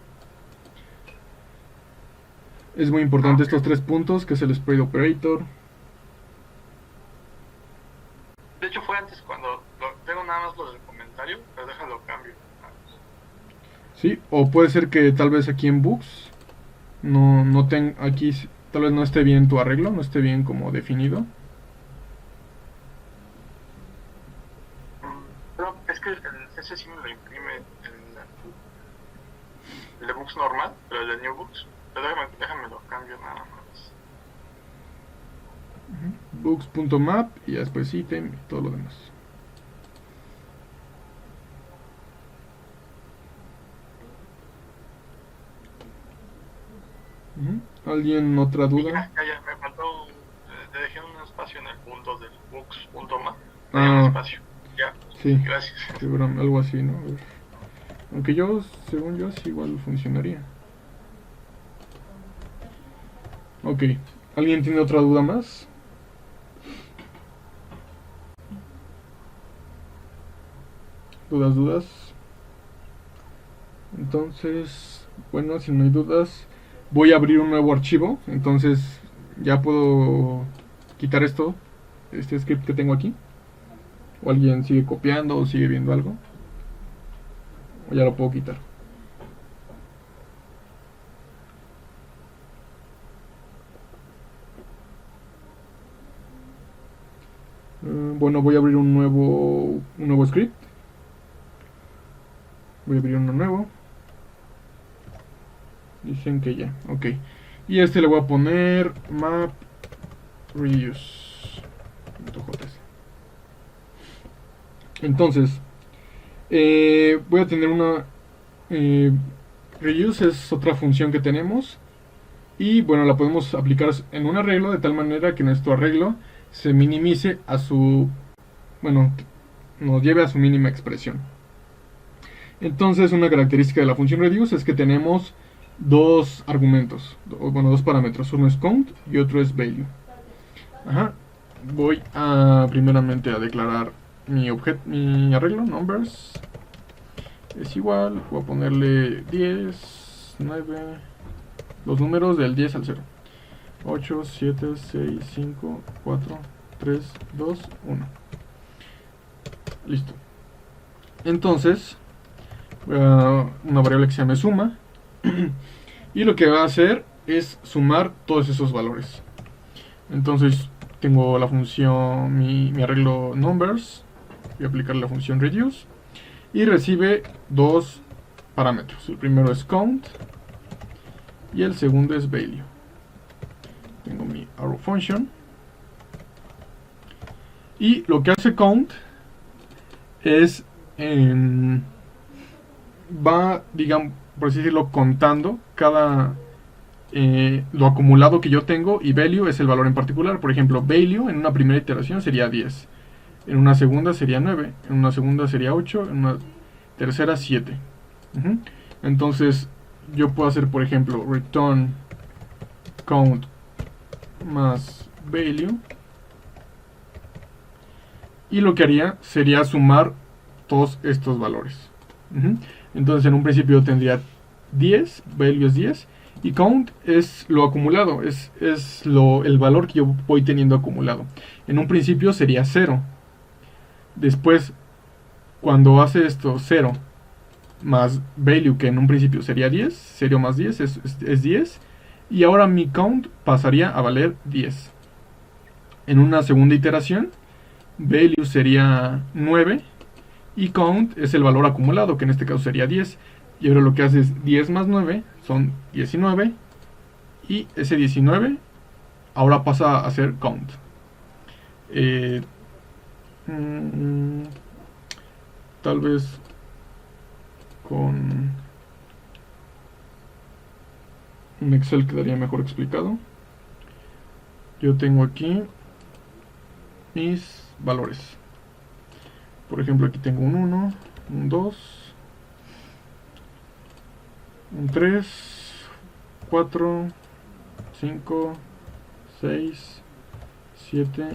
Es muy importante estos 3 puntos, que es el sprite operator. De hecho fue antes cuando tengo nada más lo del comentario, pero déjalo cambio. Sí, o puede ser que tal vez aquí en books aquí tal vez no esté bien tu arreglo, no esté bien como definido. Pero es que ese sí me lo imprime el de books normal, pero el de New Books. Pero déjame lo cambio nada más. Books.map y después item y todo lo demás. ¿Alguien otra duda? Ya, me faltó, le dejé un espacio en el punto del books.map. Ah, un espacio. Ya, sí, gracias. Algo así, ¿no? Aunque según yo, sí igual funcionaría. Ok, ¿alguien tiene otra duda más? ¿Dudas? Entonces, bueno, si no hay dudas, voy a abrir un nuevo archivo. Entonces, ya puedo quitar este script que tengo aquí. ¿O alguien sigue copiando o sigue viendo algo? ¿O ya lo puedo quitar? Bueno, voy a abrir un nuevo script. Voy a abrir uno nuevo. Dicen que ya, ok. Y le voy a poner map reuse. Entonces, voy a tener una reuse, es otra función que tenemos. Y bueno, la podemos aplicar en un arreglo de tal manera que nuestro arreglo se minimice nos lleve a su mínima expresión. Entonces, una característica de la función reduce es que tenemos dos argumentos, dos parámetros. Uno es count y otro es value. Voy primeramente a declarar mi arreglo, numbers. Es igual, voy a ponerle 10, 9, los números del 10 al 0. 8, 7, 6, 5, 4, 3, 2, 1. Listo. Entonces, una variable que se llame suma. Y lo que va a hacer es sumar todos esos valores. Entonces tengo la función, mi arreglo numbers, voy a aplicar la función reduce y recibe dos parámetros. El primero es count y el segundo es value. Tengo mi arrow function y lo que hace count es va, digamos, por así decirlo, contando cada lo acumulado que yo tengo, y value es el valor en particular. Por ejemplo, value en una primera iteración sería 10, en una segunda sería 9, en una segunda sería 8, en una tercera 7. Entonces yo puedo hacer, por ejemplo, return count más value, y lo que haría sería sumar todos estos valores. Entonces en un principio tendría 10, value es 10, y count es lo acumulado, es el valor que yo voy teniendo acumulado. En un principio sería 0. Después, cuando hace esto 0 más value, que en un principio sería 10, 0 más 10 es 10, y ahora mi count pasaría a valer 10. En una segunda iteración, value sería 9, y count es el valor acumulado, que en este caso sería 10. Y ahora lo que hace es 10 más 9 son 19, y ese 19 ahora pasa a ser count. Tal vez con un Excel quedaría mejor explicado. Yo tengo aquí mis valores. Por ejemplo, aquí tengo un 1, un 2, un 3, 4, 5, 6, 7,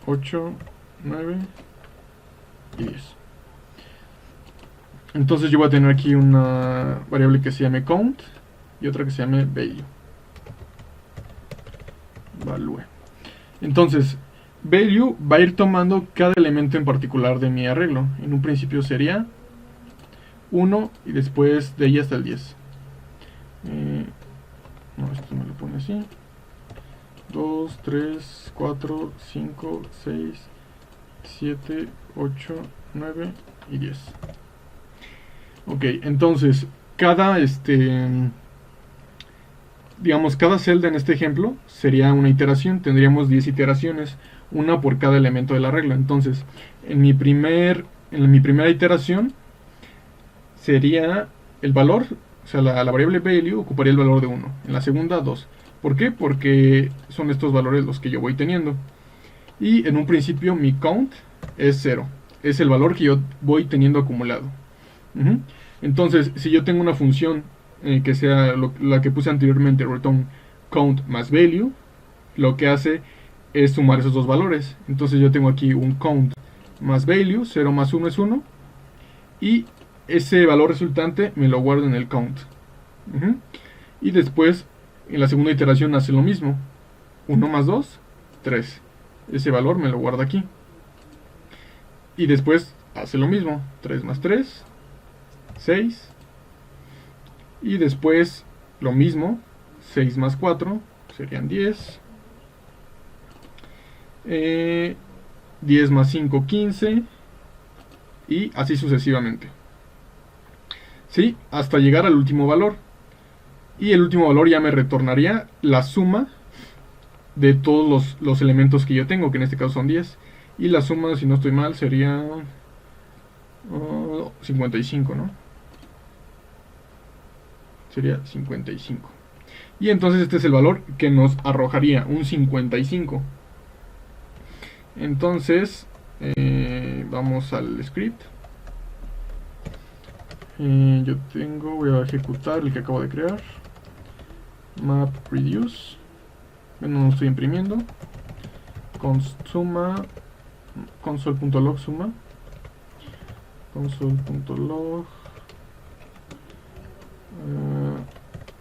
8, 9 y 10. Entonces yo voy a tener aquí una variable que se llame count y otra que se llame value. Entonces, value va a ir tomando cada elemento en particular de mi arreglo. En un principio sería 1 y después de ahí hasta el 10. No, esto me lo pone así. 2, 3, 4, 5, 6, 7, 8, 9 y 10. Ok, entonces cada digamos, cada celda en este ejemplo sería una iteración. Tendríamos 10 iteraciones, una por cada elemento de la regla. Entonces, en mi primera iteración sería el valor, o sea, la variable value ocuparía el valor de 1. En la segunda, 2. ¿Por qué? Porque son estos valores los que yo voy teniendo. Y en un principio mi count es 0. Es el valor que yo voy teniendo acumulado. Entonces, si yo tengo una función que sea la que puse anteriormente, return count más value, lo que hace es sumar esos dos valores. Entonces yo tengo aquí un count más value, 0 más 1 es 1, y ese valor resultante me lo guardo en el count. Y después, en la segunda iteración hace lo mismo. 1 más 2, 3. Ese valor me lo guarda aquí. Y después hace lo mismo. 3 más 3, 6. Y después lo mismo. 6 más 4 serían 10. 10 más 5, 15. Y así sucesivamente. ¿Sí? Hasta llegar al último valor. Y el último valor ya me retornaría la suma de todos los elementos que yo tengo, que en este caso son 10. Y la suma, si no estoy mal, sería 55, ¿no? Sería 55. Y entonces este es el valor que nos arrojaría, un 55. Entonces, vamos al script. Voy a ejecutar el que acabo de crear. Map reduce. No lo estoy imprimiendo. Suma. Console.log suma. Console.log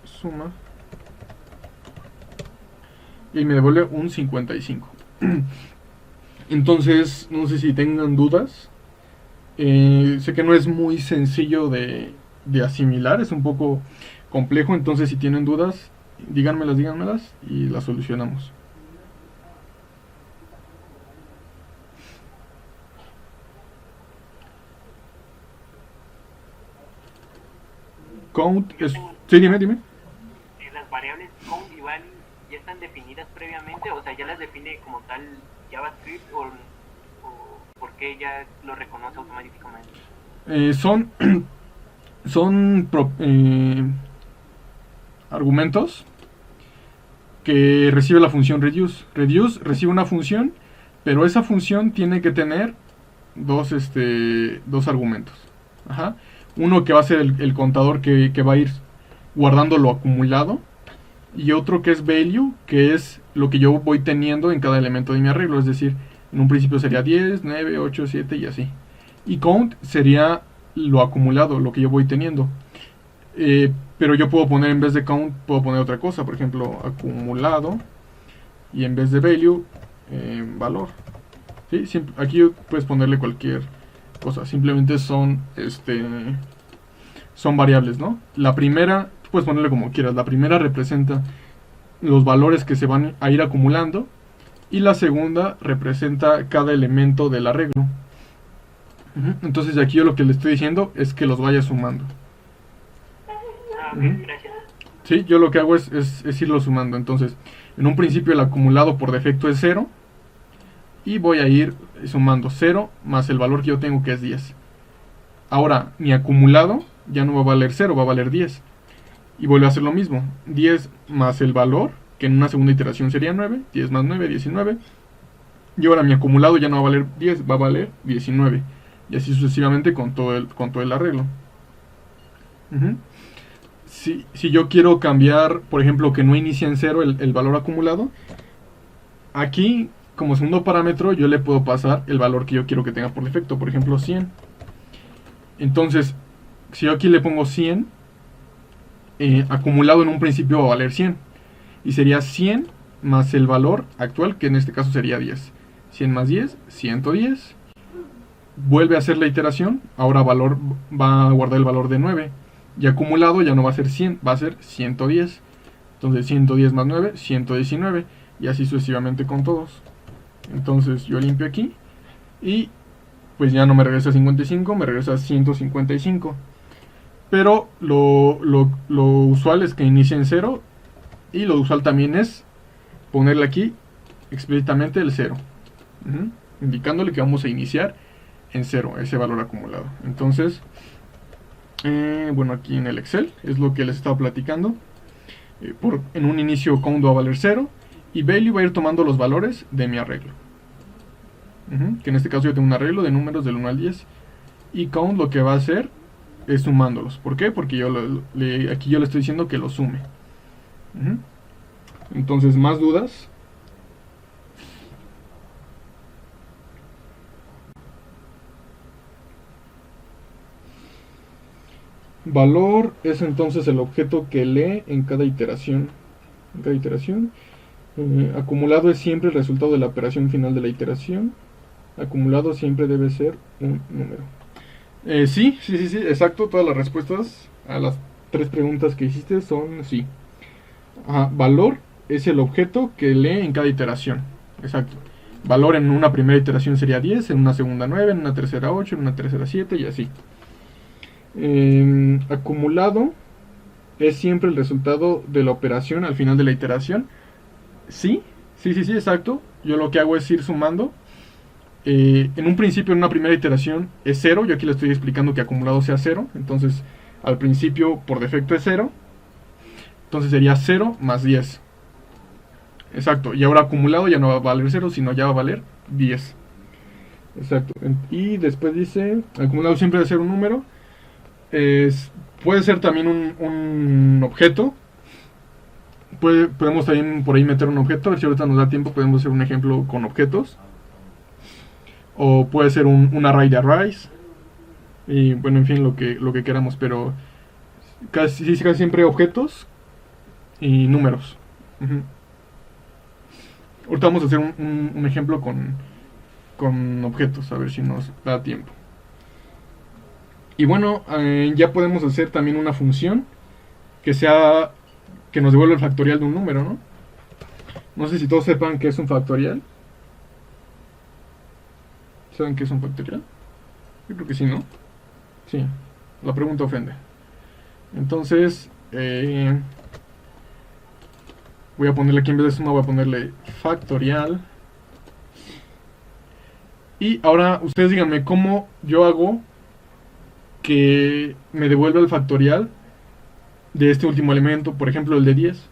suma. Y me devuelve un 55. Entonces, no sé si tengan dudas. Sé que no es muy sencillo de asimilar. Es un poco complejo, entonces si tienen dudas, díganmelas y las solucionamos. Count es... Sí, dime. Las variables count y value ya están definidas previamente, o sea, ya las define como tal JavaScript o por qué ya lo reconoce automáticamente. Son argumentos que recibe la función reduce. Reduce recibe una función, pero esa función tiene que tener dos argumentos. Ajá. Uno que va a ser el contador que va a ir guardando lo acumulado, y otro que es value, que es lo que yo voy teniendo en cada elemento de mi arreglo. Es decir, en un principio sería 10, 9, 8, 7 y así. Y count sería lo acumulado, lo que yo voy teniendo. Pero yo puedo poner, en vez de count, puedo poner otra cosa. Por ejemplo, acumulado. Y en vez de value, valor. ¿Sí? Aquí puedes ponerle cualquier cosa. Simplemente son variables, ¿no? La primera, puedes ponerle como quieras. La primera representa los valores que se van a ir acumulando. Y la segunda representa cada elemento del arreglo. Entonces aquí yo lo que le estoy diciendo es que los vaya sumando. Gracias. Sí, yo lo que hago es irlo sumando. Entonces, en un principio el acumulado por defecto es 0. Y voy a ir sumando 0 más el valor que yo tengo, que es 10. Ahora, mi acumulado ya no va a valer 0, va a valer 10. Y vuelvo a hacer lo mismo. 10 más el valor, que en una segunda iteración sería 9. 10 más 9, 19. Y ahora mi acumulado ya no va a valer 10, va a valer 19. Y así sucesivamente con todo el arreglo. Si yo quiero cambiar, por ejemplo, que no inicie en 0 el valor acumulado, aquí, como segundo parámetro, yo le puedo pasar el valor que yo quiero que tenga por defecto. Por ejemplo, 100. Entonces, si yo aquí le pongo 100, acumulado en un principio va a valer 100. Y sería 100 más el valor actual, que en este caso sería 10. 100 más 10, 110. Vuelve a hacer la iteración. Ahora valor va a guardar el valor de 9. Y acumulado ya no va a ser 100, va a ser 110. Entonces 110 más 9, 119. Y así sucesivamente con todos. Entonces yo limpio aquí. Y pues ya no me regresa a 55, me regresa a 155. Pero lo usual es que inicie en 0. Y lo usual también es ponerle aquí explícitamente el 0. Indicándole que vamos a iniciar en 0 ese valor acumulado. Entonces, bueno, aquí en el Excel es lo que les estaba platicando. En un inicio count va a valer 0 y value va a ir tomando los valores de mi arreglo. Que en este caso yo tengo un arreglo de números del 1 al 10. Y count lo que va a hacer es sumándolos. ¿Por qué? Porque aquí yo le estoy diciendo que lo sume. Entonces, más dudas. Valor es entonces el objeto que lee en cada iteración. Acumulado es siempre el resultado de la operación final de la iteración. Acumulado siempre debe ser un número. Sí, exacto. Todas las respuestas a las 3 preguntas que hiciste son sí. Valor es el objeto que lee en cada iteración. Exacto. Valor en una primera iteración sería 10, en una segunda 9, en una tercera 8, en una tercera 7 y así. Acumulado es siempre el resultado de la operación al final de la iteración. Sí, exacto. Yo lo que hago es ir sumando. En un principio, en una primera iteración es 0. Yo aquí le estoy explicando que acumulado sea 0. Entonces, al principio por defecto es 0. Entonces sería 0 más 10. Exacto. Y ahora acumulado ya no va a valer 0, sino ya va a valer 10. Exacto. Y después dice, acumulado siempre debe ser un número. Puede ser también un objeto. Podemos también por ahí meter un objeto. A ver si ahorita nos da tiempo, podemos hacer un ejemplo con objetos. O puede ser un array de arrays. Y bueno, en fin, lo que queramos. Pero casi siempre objetos y números. Ahorita vamos a hacer un ejemplo con objetos. A ver si nos da tiempo. Y bueno, ya podemos hacer también una función que nos devuelva el factorial de un número, ¿no? No sé si todos sepan qué es un factorial. ¿Saben qué es un factorial? Yo creo que sí, ¿no? Sí, la pregunta ofende. Entonces, voy a ponerle aquí en vez de suma, voy a ponerle factorial. Y ahora ustedes díganme cómo yo hago que me devuelva el factorial de este último elemento, por ejemplo el de 10.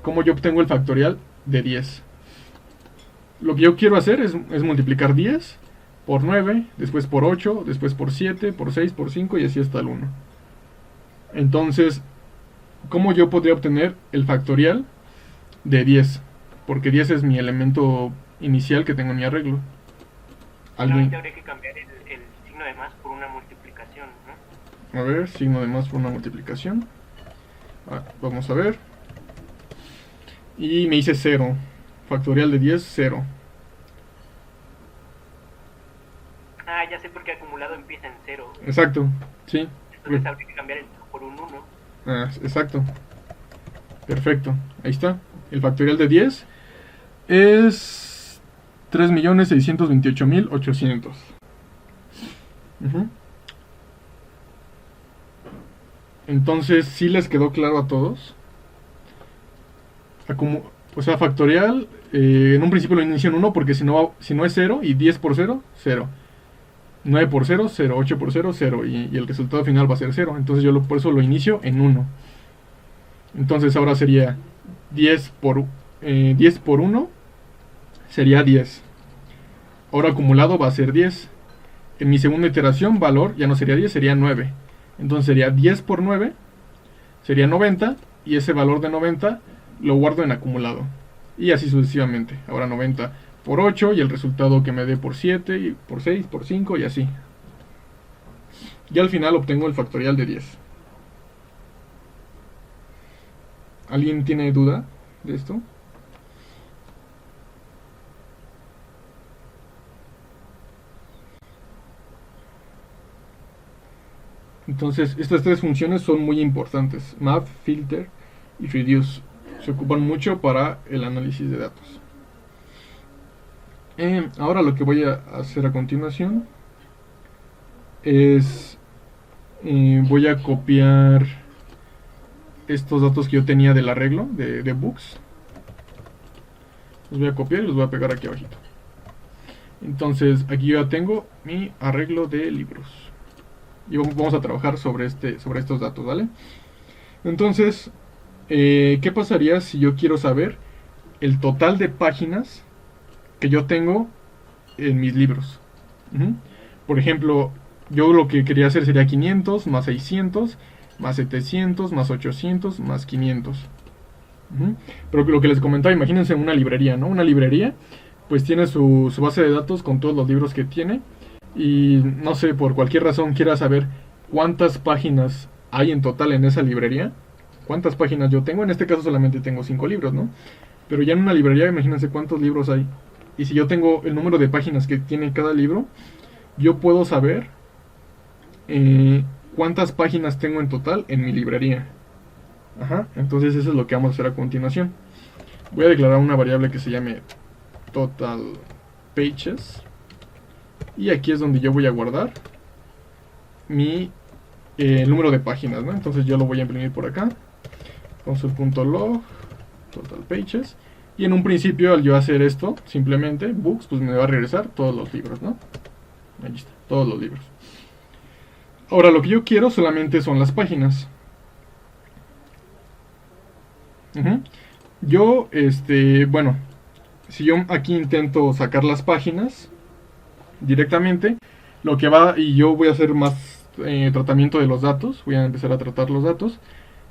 ¿Cómo yo obtengo el factorial de 10? Lo que yo quiero hacer es multiplicar 10 por 9, después por 8, después por 7, por 6, por 5 y así hasta el 1. Entonces, ¿cómo yo podría obtener el factorial de 10? Porque 10 es mi elemento inicial que tengo en mi arreglo. Solamente habría que cambiar el signo de más por una multiplicación, ¿no? A ver, signo de más por una multiplicación. Vamos a ver. Y me dice 0. Factorial de 10, 0. Ah, ya sé por qué acumulado empieza en 0. Exacto, sí. Entonces habría que cambiar el 0 por un 1. Ah, exacto. Perfecto, ahí está. El factorial de 10 es 3.628.800. Entonces, ¿sí les quedó claro a todos? O sea, factorial, en un principio lo inicio en 1 porque si no es 0 y 10 por 0, 0. 9 por 0, 0. 8 por 0, 0. Y el resultado final va a ser 0. Entonces yo por eso lo inicio en 1. Entonces ahora sería 10 por 1 sería 10. Ahora acumulado va a ser 10. En mi segunda iteración, valor ya no sería 10, sería 9. Entonces sería 10 por 9, sería 90. Y ese valor de 90 lo guardo en acumulado. Y así sucesivamente. Ahora 90 por 8 y el resultado que me dé por 7, y por 6, por 5 y así. Y al final obtengo el factorial de 10. ¿Alguien tiene duda de esto? Entonces, estas tres funciones son muy importantes. Map, filter y reduce. Se ocupan mucho para el análisis de datos. Ahora lo que voy a hacer a continuación es voy a copiar estos datos que yo tenía del arreglo de books. Los voy a copiar y los voy a pegar aquí abajito. Entonces aquí yo ya tengo mi arreglo de libros y vamos a trabajar sobre estos datos, ¿vale? Entonces, ¿qué pasaría si yo quiero saber el total de páginas que yo tengo en mis libros? Por ejemplo, yo lo que quería hacer sería 500 más 600 más 700 más 800 más 500. Pero lo que les comentaba, imagínense una librería, ¿no? Una librería pues tiene su base de datos con todos los libros que tiene. Y no sé, por cualquier razón quiera saber cuántas páginas hay en total en esa librería. Cuántas páginas yo tengo. En este caso solamente tengo 5 libros, ¿no? Pero ya en una librería imagínense cuántos libros hay. Y si yo tengo el número de páginas que tiene cada libro, yo puedo saber cuántas páginas tengo en total en mi librería. Entonces eso es lo que vamos a hacer a continuación. Voy a declarar una variable que se llame total pages. Y aquí es donde yo voy a guardar el número de páginas, ¿no? Entonces yo lo voy a imprimir por acá. Console.log total pages. Y en un principio, al yo hacer esto, simplemente books, pues me va a regresar todos los libros, ¿no? Ahí está, todos los libros. Ahora lo que yo quiero solamente son las páginas. Yo, bueno, si yo aquí intento sacar las páginas directamente, lo que va, y yo voy a hacer más tratamiento de los datos, voy a empezar a tratar los datos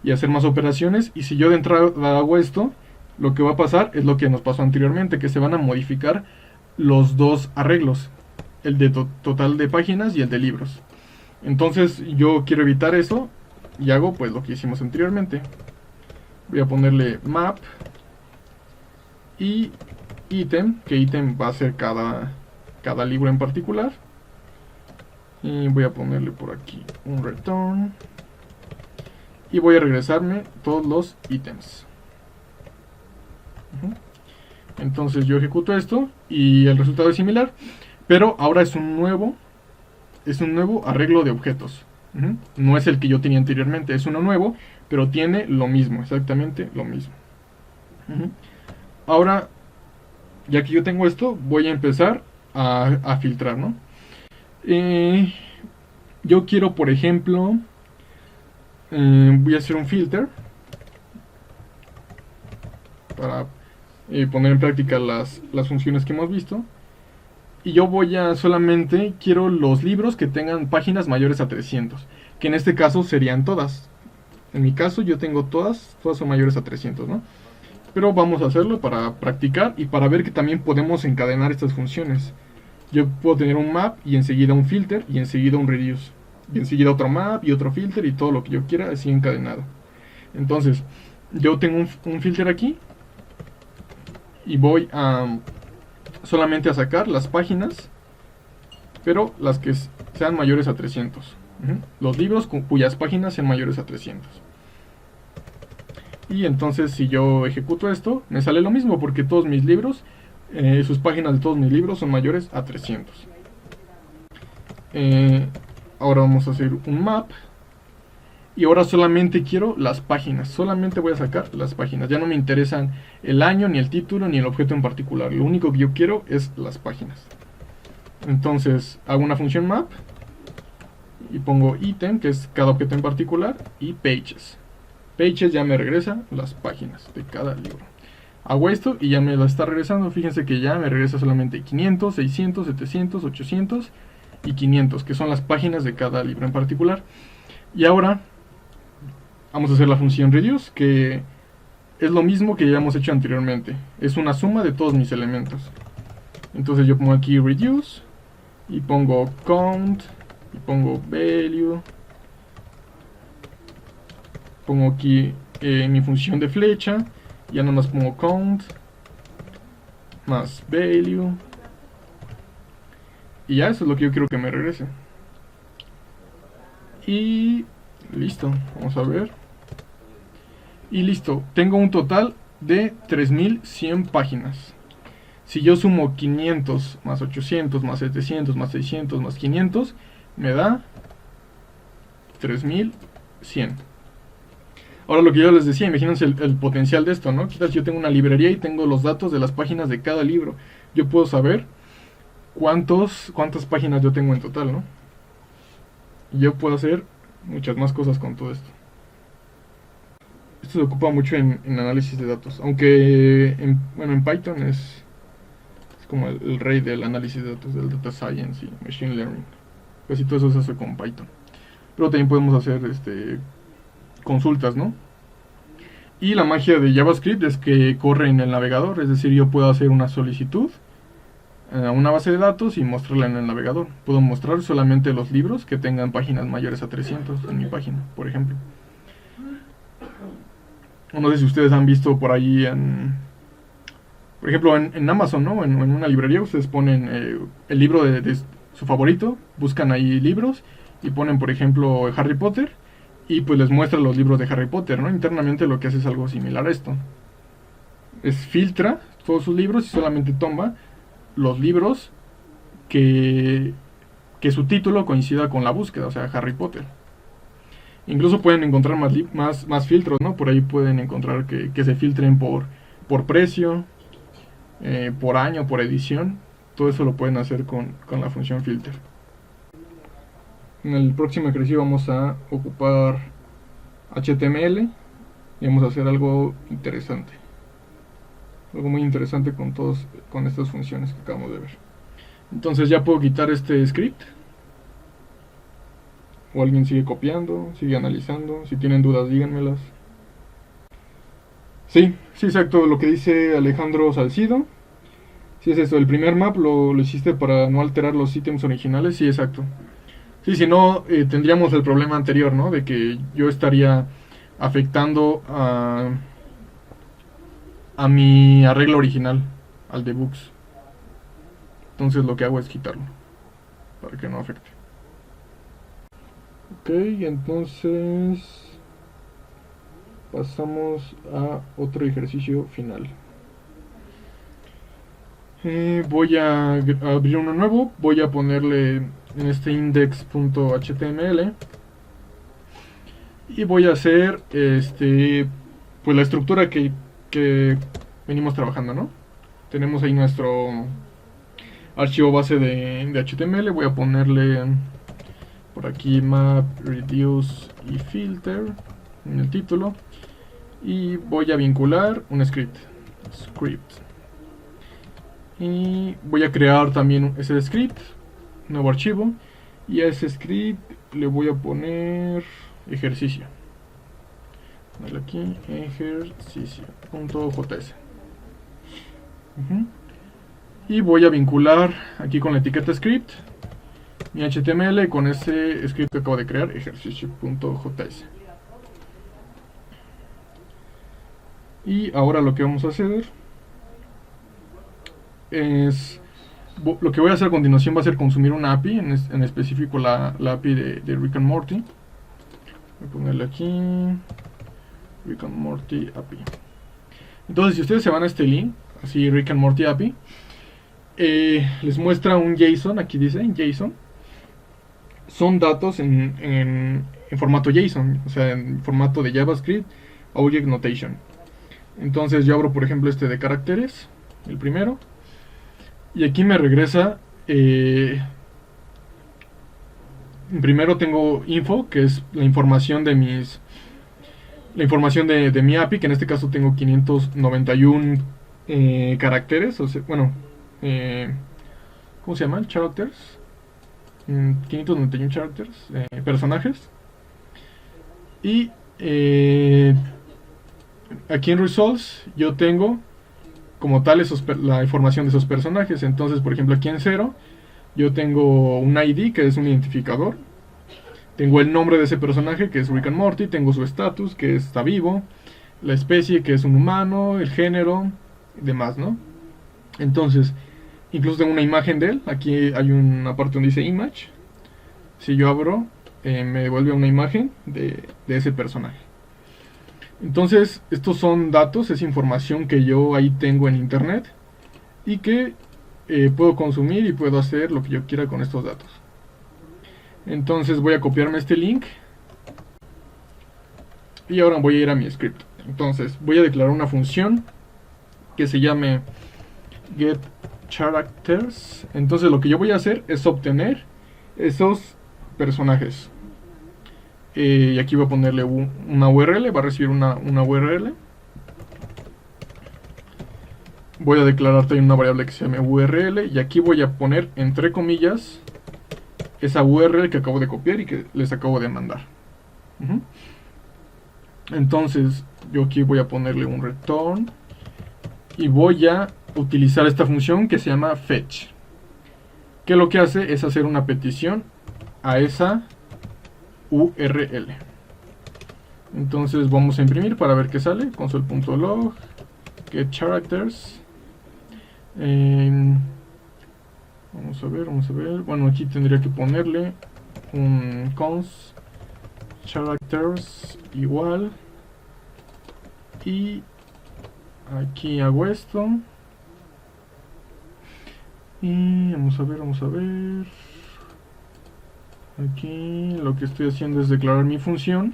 y hacer más operaciones, y si yo de entrada hago esto, lo que va a pasar es lo que nos pasó anteriormente, que se van a modificar los dos arreglos, el de total de páginas y el de libros. Entonces yo quiero evitar eso y hago pues lo que hicimos anteriormente. Voy a ponerle map y ítem, que ítem va a ser cada libro en particular. Y voy a ponerle por aquí un return. y voy a regresarme todos los ítems. Entonces yo ejecuto esto y el resultado es similar, pero ahora es un nuevo arreglo de objetos. No es el que yo tenía anteriormente, es uno nuevo, pero tiene lo mismo, exactamente lo mismo. Ahora, ya que yo tengo esto, voy a empezar a filtrar, ¿no? Yo quiero, por ejemplo, voy a hacer un filter para poner en práctica las funciones que hemos visto. Y yo quiero los libros que tengan páginas mayores a 300, que en este caso serían todas. En mi caso yo tengo todas son mayores a 300, ¿no? Pero vamos a hacerlo para practicar y para ver que también podemos encadenar estas funciones. Yo puedo tener un map y enseguida un filter y enseguida un reduce. Y enseguida otro map y otro filter y todo lo que yo quiera así encadenado. Entonces, yo tengo un filter aquí y voy a solamente a sacar las páginas, pero las que sean mayores a 300. Los libros cuyas páginas sean mayores a 300. Y entonces si yo ejecuto esto, me sale lo mismo porque todos mis libros, sus páginas de todos mis libros son mayores a 300. Ahora vamos a hacer un map. Y ahora solamente quiero las páginas. Solamente voy a sacar las páginas. Ya no me interesan el año, ni el título, ni el objeto en particular. Lo único que yo quiero es las páginas. Entonces hago una función map. Y pongo item, que es cada objeto en particular. Y pages. Pages ya me regresa las páginas de cada libro. Hago esto y ya me la está regresando. Fíjense que ya me regresa solamente 500, 600, 700, 800 y 500. Que son las páginas de cada libro en particular. Y ahora vamos a hacer la función reduce, que es lo mismo que ya hemos hecho anteriormente. Es una suma de todos mis elementos. Entonces yo pongo aquí reduce y pongo count y pongo value. Pongo aquí mi función de flecha. Ya nada más pongo count más value. Y ya eso es lo que yo quiero que me regrese. Y listo, vamos a ver. Y listo, tengo un total de 3100 páginas. Si yo sumo 500 más 800 más 700 más 600 más 500, me da 3100. Ahora lo que yo les decía, imagínense el potencial de esto, ¿no? Quizás yo tengo una librería y tengo los datos de las páginas de cada libro. Yo puedo saber cuántas páginas yo tengo en total, ¿no? Y yo puedo hacer muchas más cosas con todo esto. Esto se ocupa mucho en análisis de datos, aunque en Python es como el rey del análisis de datos, del data science y machine learning. Casi todo eso se hace con Python. Pero también podemos hacer consultas, ¿no? Y la magia de JavaScript es que corre en el navegador, es decir, yo puedo hacer una solicitud a una base de datos y mostrarla en el navegador. Puedo mostrar solamente los libros que tengan páginas mayores a 300 en mi página, por ejemplo. No sé si ustedes han visto por ahí por ejemplo en Amazon, ¿no? En una librería ustedes ponen el libro de su favorito, buscan ahí libros y ponen por ejemplo Harry Potter y pues les muestra los libros de Harry Potter, ¿no? Internamente lo que hace es algo similar a esto. Filtra todos sus libros y solamente toma los libros que su título coincida con la búsqueda, o sea, Harry Potter. Incluso pueden encontrar más filtros, ¿no? Por ahí pueden encontrar que se filtren por precio, por año, por edición. Todo eso lo pueden hacer con la función filter. En el próximo ejercicio vamos a ocupar HTML y vamos a hacer algo interesante. Algo muy interesante con estas funciones que acabamos de ver. Entonces ya puedo quitar este script. O alguien sigue copiando, sigue analizando. Si tienen dudas, díganmelas. Sí, exacto, lo que dice Alejandro Salcido. Sí, es eso, el primer map lo hiciste para no alterar los ítems originales. Sí, exacto. Sí, si no, tendríamos el problema anterior, ¿no? De que yo estaría afectando a mi arreglo original, al de books. Entonces lo que hago es quitarlo, para que no afecte. Ok, entonces pasamos a otro ejercicio final. Voy a abrir uno nuevo, voy a ponerle en este index.html y voy a hacer pues la estructura que venimos trabajando, ¿no? Tenemos ahí nuestro archivo base de HTML, voy a ponerle por aquí map, reduce y filter en el título y voy a vincular un script y voy a crear también ese script, nuevo archivo, y a ese script le voy a poner ejercicio. Dale aquí, ejercicio.js. Y voy a vincular aquí con la etiqueta script mi HTML con ese script que acabo de crear, ejercicio.js. Y ahora lo que vamos a hacer es, lo que voy a hacer a continuación va a ser consumir una API, en específico la API de Rick and Morty. Voy a ponerle aquí Rick and Morty API. Entonces, si ustedes se van a este link, así Rick and Morty API, les muestra un JSON, aquí dice JSON. Son datos en formato JSON, o sea, en formato de JavaScript Object Notation. Entonces yo abro por ejemplo este de caracteres, el primero, y aquí me regresa, primero tengo info, que es la información de mi API, que en este caso tengo 591 caracteres, o sea, bueno, ¿cómo se llaman? Characters. 591 characters, personajes. Y aquí en results yo tengo como tal la información de esos personajes. Entonces, por ejemplo, aquí en 0 yo tengo un ID, que es un identificador. Tengo el nombre de ese personaje, que es Rick and Morty. Tengo su estatus, que está vivo. La especie, que es un humano. El género, y demás, ¿no? Entonces, incluso tengo una imagen de él. Aquí hay una parte donde dice image. Si yo abro, me devuelve una imagen de ese personaje. Entonces, estos son datos, es información que yo ahí tengo en internet y que puedo consumir y puedo hacer lo que yo quiera con estos datos. Entonces voy a copiarme este link y ahora voy a ir a mi script. Entonces voy a declarar una función que se llame getCharacters. Entonces lo que yo voy a hacer es obtener esos personajes. Y aquí voy a ponerle una URL, va a recibir una URL. Voy a declarar también una variable que se llame URL y aquí voy a poner entre comillas esa URL que acabo de copiar y que les acabo de mandar. Entonces yo aquí voy a ponerle un return y voy a utilizar esta función que se llama fetch, que lo que hace es hacer una petición a esa URL. Entonces vamos a imprimir para ver qué sale. Console.log getCharacters. Vamos a ver. Bueno, aquí tendría que ponerle un cons characters igual. Y aquí hago esto. Y vamos a ver. Aquí lo que estoy haciendo es declarar mi función.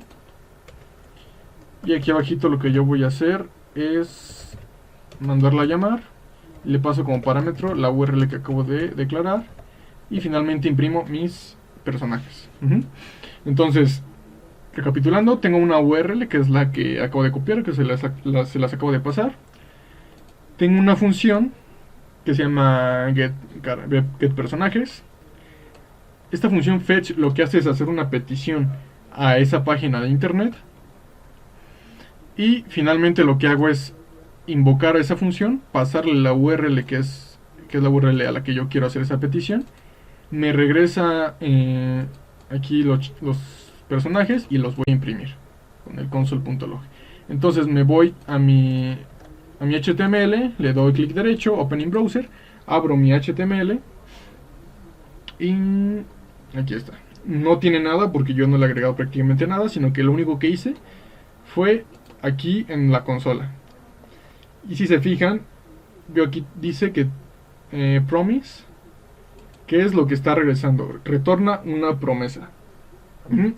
Y aquí abajito lo que yo voy a hacer es mandarla a llamar. Le paso como parámetro la URL que acabo de declarar. Y finalmente imprimo mis personajes. Entonces, recapitulando, tengo una URL que es la que acabo de copiar, que se las acabo de pasar. Tengo una función que se llama getPersonajes. Esta función fetch lo que hace es hacer una petición a esa página de internet. Y finalmente lo que hago es invocar a esa función, pasarle la URL que es la URL a la que yo quiero hacer esa petición. Me regresa aquí los personajes y los voy a imprimir con el console.log. Entonces me voy a mi HTML, le doy clic derecho, Open in Browser, abro mi HTML y aquí está. No tiene nada porque yo no le he agregado prácticamente nada, sino que lo único que hice fue aquí en la consola. Y si se fijan, veo aquí dice que promise, ¿qué es lo que está regresando? Retorna una promesa.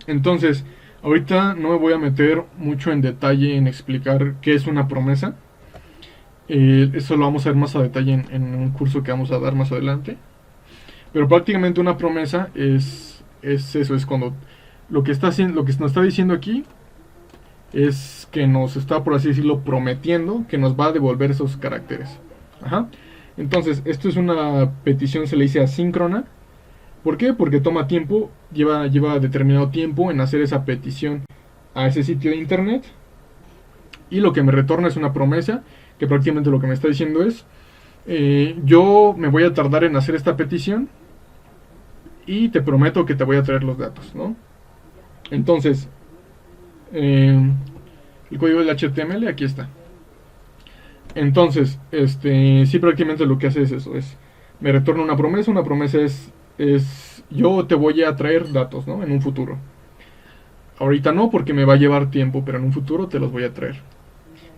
Entonces, ahorita no me voy a meter mucho en detalle en explicar qué es una promesa. Eso lo vamos a ver más a detalle en un curso que vamos a dar más adelante. Pero prácticamente una promesa es eso, es cuando lo que nos está diciendo aquí es que nos está, por así decirlo, prometiendo que nos va a devolver esos caracteres. Ajá. Entonces, esto es una petición, se le dice asíncrona. ¿Por qué? Porque toma tiempo, lleva determinado tiempo en hacer esa petición a ese sitio de internet. Y lo que me retorna es una promesa, que prácticamente lo que me está diciendo es, yo me voy a tardar en hacer esta petición y te prometo que te voy a traer los datos, ¿no? Entonces, el código del HTML aquí está. Entonces, sí, prácticamente lo que hace es eso, me retorna una promesa es yo te voy a traer datos, ¿no? En un futuro. Ahorita no, porque me va a llevar tiempo, pero en un futuro te los voy a traer.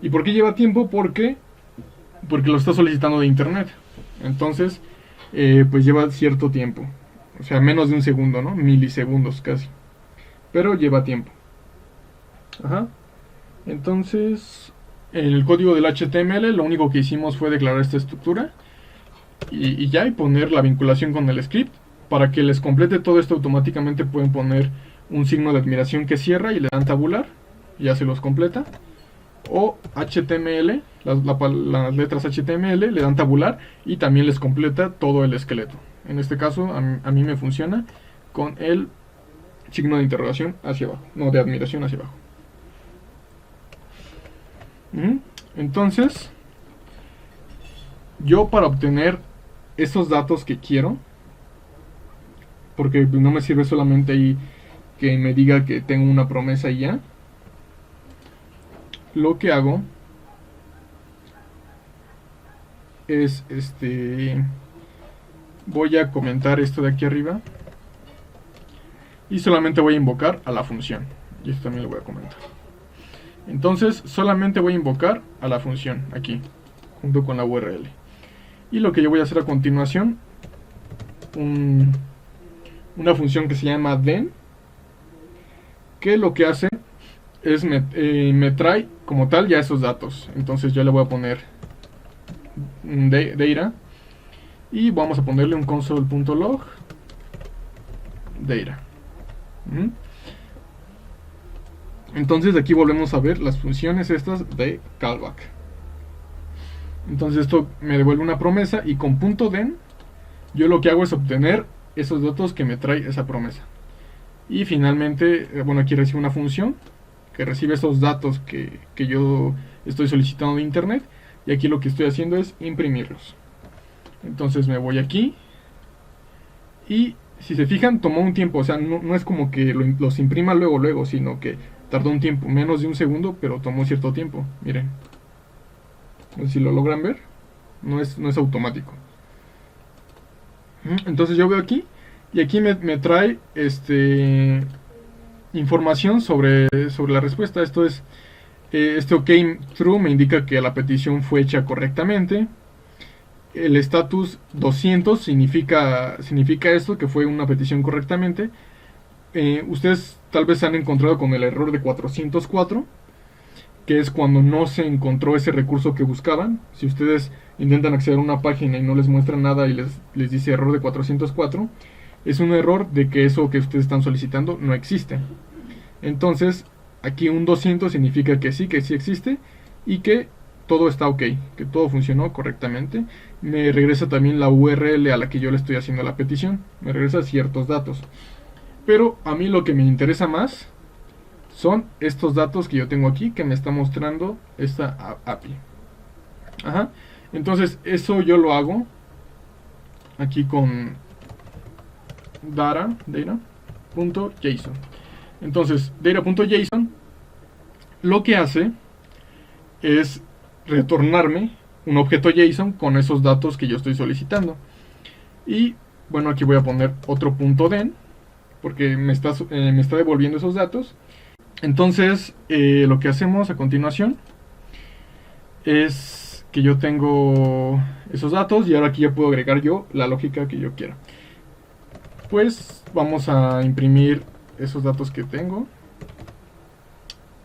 ¿Y por qué lleva tiempo? Porque lo está solicitando de internet. Entonces, pues lleva cierto tiempo. O sea, menos de un segundo, ¿no? Milisegundos casi. Pero lleva tiempo. Ajá. Entonces, en el código del HTML lo único que hicimos fue declarar esta estructura y poner la vinculación con el script. Para que les complete todo esto automáticamente pueden poner un signo de admiración que cierra y le dan tabular, y ya se los completa. O HTML, las letras HTML le dan tabular y también les completa todo el esqueleto. En este caso a mí me funciona con el signo de interrogación hacia abajo, no, de admiración hacia abajo. Entonces, yo para obtener esos datos que quiero, porque no me sirve solamente ahí que me diga que tengo una promesa y ya, lo que hago es voy a comentar esto de aquí arriba y solamente voy a invocar a la función, y esto también lo voy a comentar. Entonces solamente voy a invocar a la función aquí junto con la URL, y lo que yo voy a hacer a continuación, una función que se llama then, que lo que hace es me trae como tal ya esos datos. Entonces yo le voy a poner data y vamos a ponerle un console.log data. Entonces aquí volvemos a ver las funciones estas de callback. Entonces esto me devuelve una promesa y con .then yo lo que hago es obtener esos datos que me trae esa promesa. Y finalmente, bueno, aquí recibo una función que recibe esos datos que yo estoy solicitando de internet, y aquí lo que estoy haciendo es imprimirlos. Entonces me voy aquí y si se fijan tomó un tiempo, o sea, no es como que los imprima luego, sino que tardó un tiempo, menos de un segundo, pero tomó cierto tiempo. Miren, no sé si lo logran ver, no es automático. Entonces yo veo aquí y aquí me trae información sobre la respuesta. Esto es OK true me indica que la petición fue hecha correctamente. El status 200 significa esto, que fue una petición correctamente. Ustedes tal vez se han encontrado con el error de 404, que es cuando no se encontró ese recurso que buscaban. Si ustedes intentan acceder a una página y no les muestra nada y les dice error de 404, es un error de que eso que ustedes están solicitando no existe. Entonces aquí un 200 significa que sí existe y que todo está ok, que todo funcionó correctamente. Me regresa también la URL a la que yo le estoy haciendo la petición, me regresa ciertos datos, pero a mí lo que me interesa más son estos datos que yo tengo aquí, que me está mostrando esta API. Ajá. Entonces eso yo lo hago aquí con data.json. Entonces data.json lo que hace es retornarme un objeto JSON con esos datos que yo estoy solicitando. Y bueno, aquí voy a poner otro .den porque me está devolviendo esos datos. Entonces, lo que hacemos a continuación es que yo tengo esos datos y ahora aquí ya puedo agregar yo la lógica que yo quiera. Pues vamos a imprimir esos datos que tengo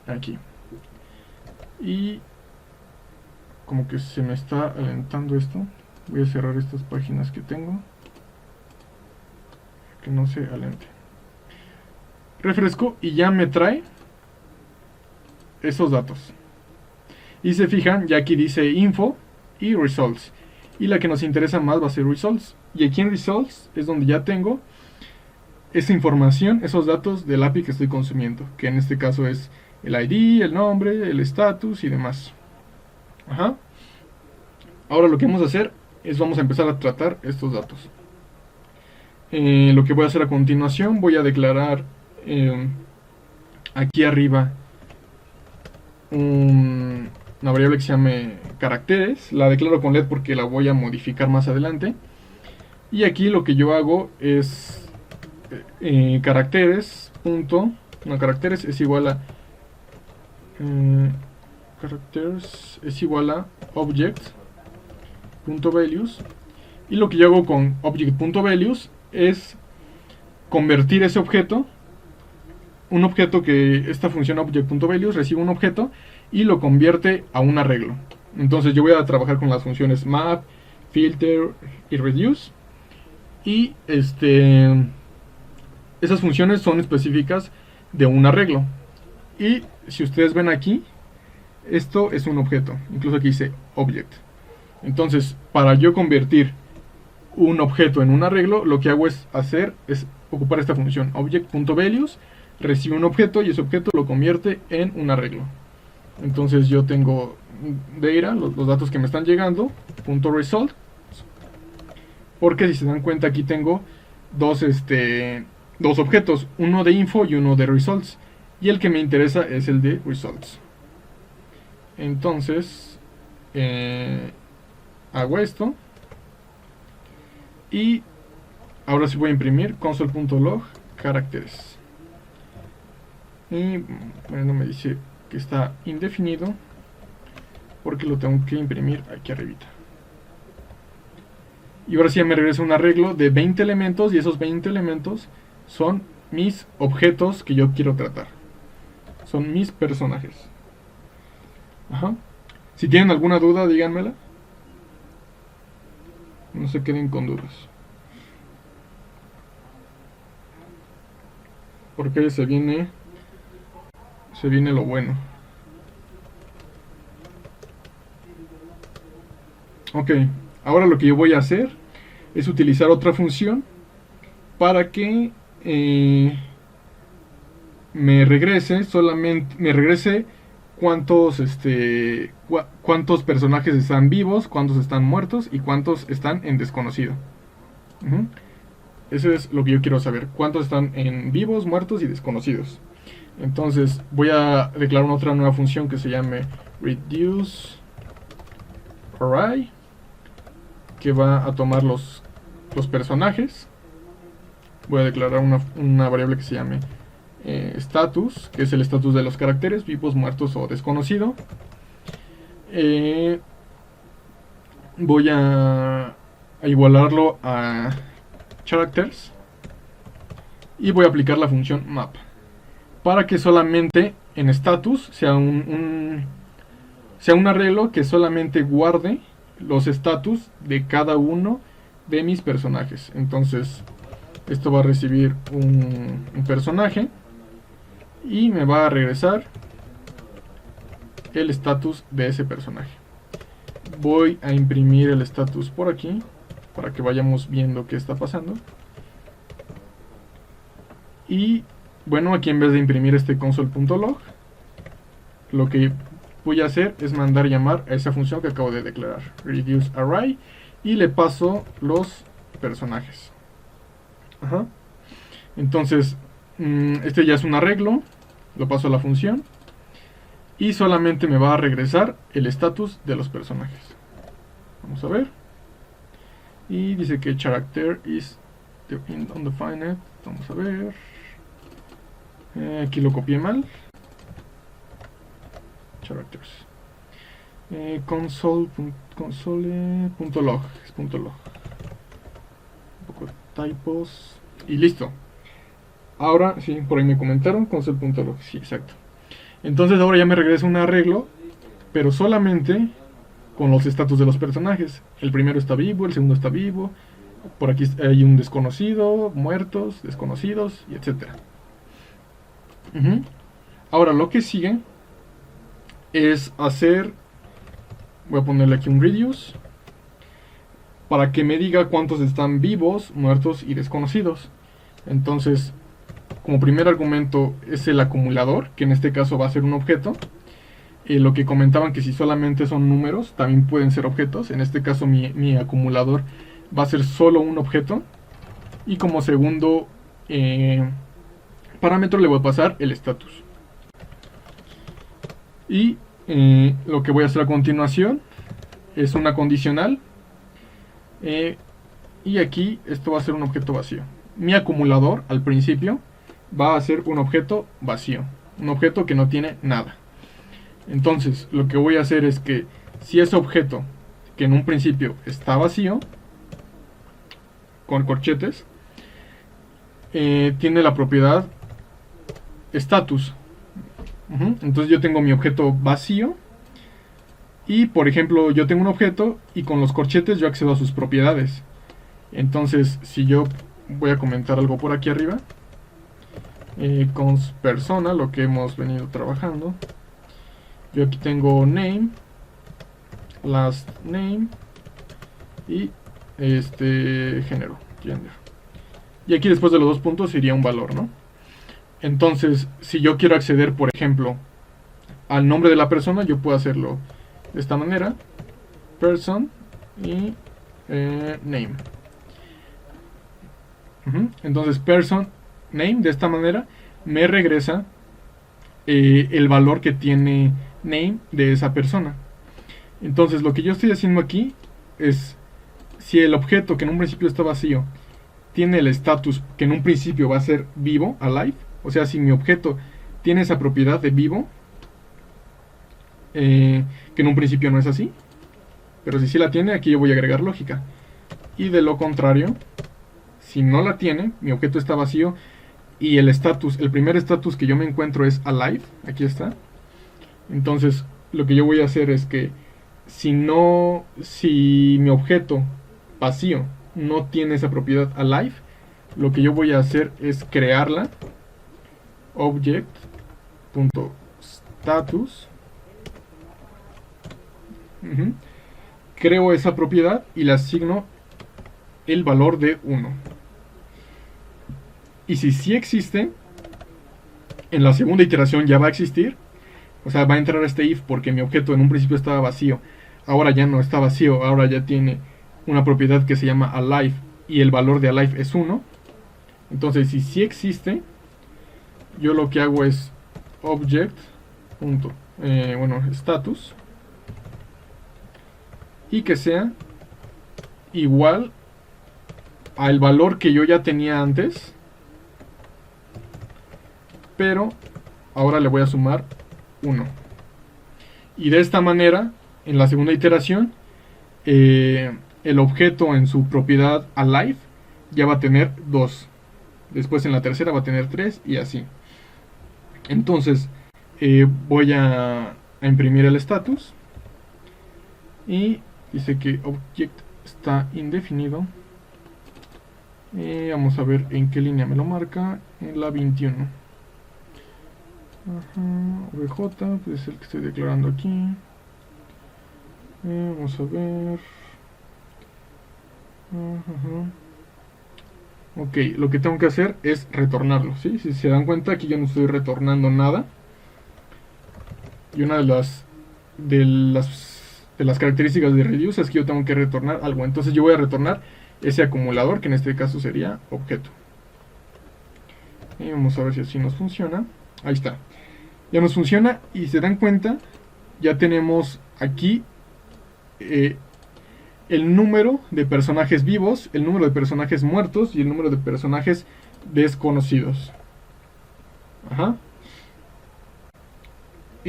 aquí. Y como que se me está alentando esto. Voy a cerrar estas páginas que tengo. Que no se alente. Refresco y ya me trae esos datos. Y se fijan, ya aquí dice info y results. Y la que nos interesa más va a ser results. Y aquí en results es donde ya tengo esa información, esos datos del API que estoy consumiendo. Que en este caso es el ID, el nombre, el status y demás. Ajá. Ahora lo que vamos a hacer es vamos a empezar a tratar estos datos. Lo que voy a hacer a continuación, voy a declarar aquí arriba una variable que se llame caracteres. La declaro con LED porque la voy a modificar más adelante. Y aquí lo que yo hago es caracteres es igual a caracteres es igual a object.values. Y lo que yo hago con object.values es convertir ese objeto, un objeto que esta función object.values recibe un objeto y lo convierte a un arreglo. Entonces yo voy a trabajar con las funciones map, filter y reduce. Y esas funciones son específicas de un arreglo. Y si ustedes ven aquí, esto es un objeto. Incluso aquí dice object. Entonces, para yo convertir un objeto en un arreglo, lo que hago es ocupar esta función object.values, recibe un objeto y ese objeto lo convierte en un arreglo. Entonces yo tengo data, los datos que me están llegando, .result, porque si se dan cuenta aquí tengo dos objetos, uno de info y uno de results, y el que me interesa es el de results. Entonces hago esto y ahora sí voy a imprimir console.log caracteres. Y bueno, me dice que está indefinido porque lo tengo que imprimir aquí arribita. Y ahora sí me regresa un arreglo de 20 elementos y esos 20 elementos son mis objetos que yo quiero tratar. Son mis personajes. Ajá. Si tienen alguna duda, díganmela. No se queden con dudas. Porque se viene lo bueno. Ok, ahora lo que yo voy a hacer es utilizar otra función para que me regrese cuántos personajes están vivos, cuántos están muertos y cuántos están en desconocido. Eso es lo que yo quiero saber, cuántos están en vivos, muertos y desconocidos. Entonces voy a declarar otra nueva función que se llame reduce array, que va a tomar los personajes. Voy a declarar una variable que se llame status, que es el estatus de los caracteres, vivos, muertos o desconocido. Voy a igualarlo a characters y voy a aplicar la función map para que solamente en status sea un arreglo que solamente guarde los status de cada uno de mis personajes. Entonces esto va a recibir un personaje y me va a regresar el status de ese personaje. Voy a imprimir el status por aquí para que vayamos viendo qué está pasando. Y bueno, aquí en vez de imprimir este console.log, lo que voy a hacer es mandar llamar a esa función que acabo de declarar, reduce array, y le paso los personajes. Ajá. Entonces este ya es un arreglo, lo paso a la función y solamente me va a regresar el estatus de los personajes. Vamos a ver. Y dice que character is undefined. Vamos a ver. Aquí lo copié mal. characters. Console.log es punto .log. Un poco de typos y listo. Ahora, sí, por ahí me comentaron console.log, sí, exacto. Entonces ahora ya me regresa un arreglo, pero solamente con los estatus de los personajes. El primero está vivo, el segundo está vivo. Por aquí hay un desconocido, muertos, desconocidos, y etcétera. Ahora lo que sigue es hacer, voy a ponerle aquí un reduce para que me diga cuántos están vivos, muertos y desconocidos. Entonces, como primer argumento es el acumulador, que en este caso va a ser un objeto. Lo que comentaban que si solamente son números, también pueden ser objetos. En este caso mi acumulador va a ser solo un objeto. Y como segundo parámetro le voy a pasar el status. Y lo que voy a hacer a continuación es una condicional. Y aquí esto va a ser un objeto vacío. Mi acumulador al principio va a ser un objeto vacío. Un objeto que no tiene nada. Entonces lo que voy a hacer es que si ese objeto que en un principio está vacío, con corchetes, tiene la propiedad status. Entonces yo tengo mi objeto vacío y por ejemplo yo tengo un objeto y con los corchetes yo accedo a sus propiedades. Entonces si yo voy a comentar algo por aquí arriba, cons persona, lo que hemos venido trabajando, yo aquí tengo name, last name y género, gender. Y aquí después de los dos puntos sería un valor, ¿no? Entonces, si yo quiero acceder, por ejemplo, al nombre de la persona, yo puedo hacerlo de esta manera. Person y name. Entonces, person, name, de esta manera, me regresa el valor que tiene name de esa persona. Entonces, lo que yo estoy haciendo aquí es, si el objeto que en un principio está vacío tiene el status que en un principio va a ser vivo, alive, o sea, si mi objeto tiene esa propiedad de vivo, que en un principio no es así, pero si sí la tiene, aquí yo voy a agregar lógica. Y de lo contrario, si no la tiene, mi objeto está vacío y el status, el primer status que yo me encuentro es alive, aquí está. Entonces, lo que yo voy a hacer es que si mi objeto vacío no tiene esa propiedad alive, lo que yo voy a hacer es crearla, object.status, creo esa propiedad y le asigno el valor de 1. Y si sí existe, en la segunda iteración ya va a existir, o sea, va a entrar este if porque mi objeto en un principio estaba vacío, ahora ya no está vacío, ahora ya tiene una propiedad que se llama alive y el valor de alive es 1. Entonces, si sí existe, yo lo que hago es status, y que sea igual al valor que yo ya tenía antes, pero ahora le voy a sumar 1. Y de esta manera, en la segunda iteración, el objeto en su propiedad alive ya va a tener 2. Después en la tercera va a tener 3 y así. Entonces voy a imprimir el status y dice que object está indefinido. Vamos a ver en qué línea me lo marca. En la 21. OBJ, pues es el que estoy declarando aquí. Vamos a ver. Ok, lo que tengo que hacer es retornarlo, ¿sí? Si se dan cuenta, aquí yo no estoy retornando nada. Y una de las características de reduce es que yo tengo que retornar algo. Entonces yo voy a retornar ese acumulador, que en este caso sería objeto. Y vamos a ver si así nos funciona. Ahí está. Ya nos funciona y se dan cuenta, ya tenemos aquí el número de personajes vivos, el número de personajes muertos y el número de personajes desconocidos.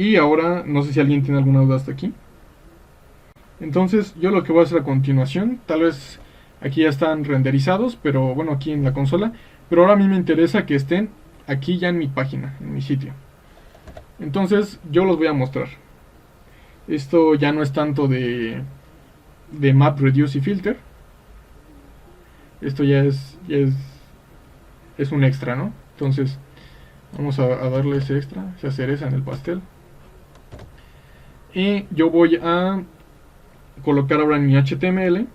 Y ahora no sé si alguien tiene alguna duda hasta aquí. Entonces yo lo que voy a hacer a continuación, tal vez aquí ya están renderizados, pero bueno, aquí en la consola, pero ahora a mí me interesa que estén aquí ya en mi página, en mi sitio. Entonces yo los voy a mostrar. Esto ya no es tanto de map, reduce y filter. Esto ya es un extra, ¿no? Entonces vamos a darle ese extra, esa cereza en el pastel. Y yo voy a colocar ahora en mi HTML.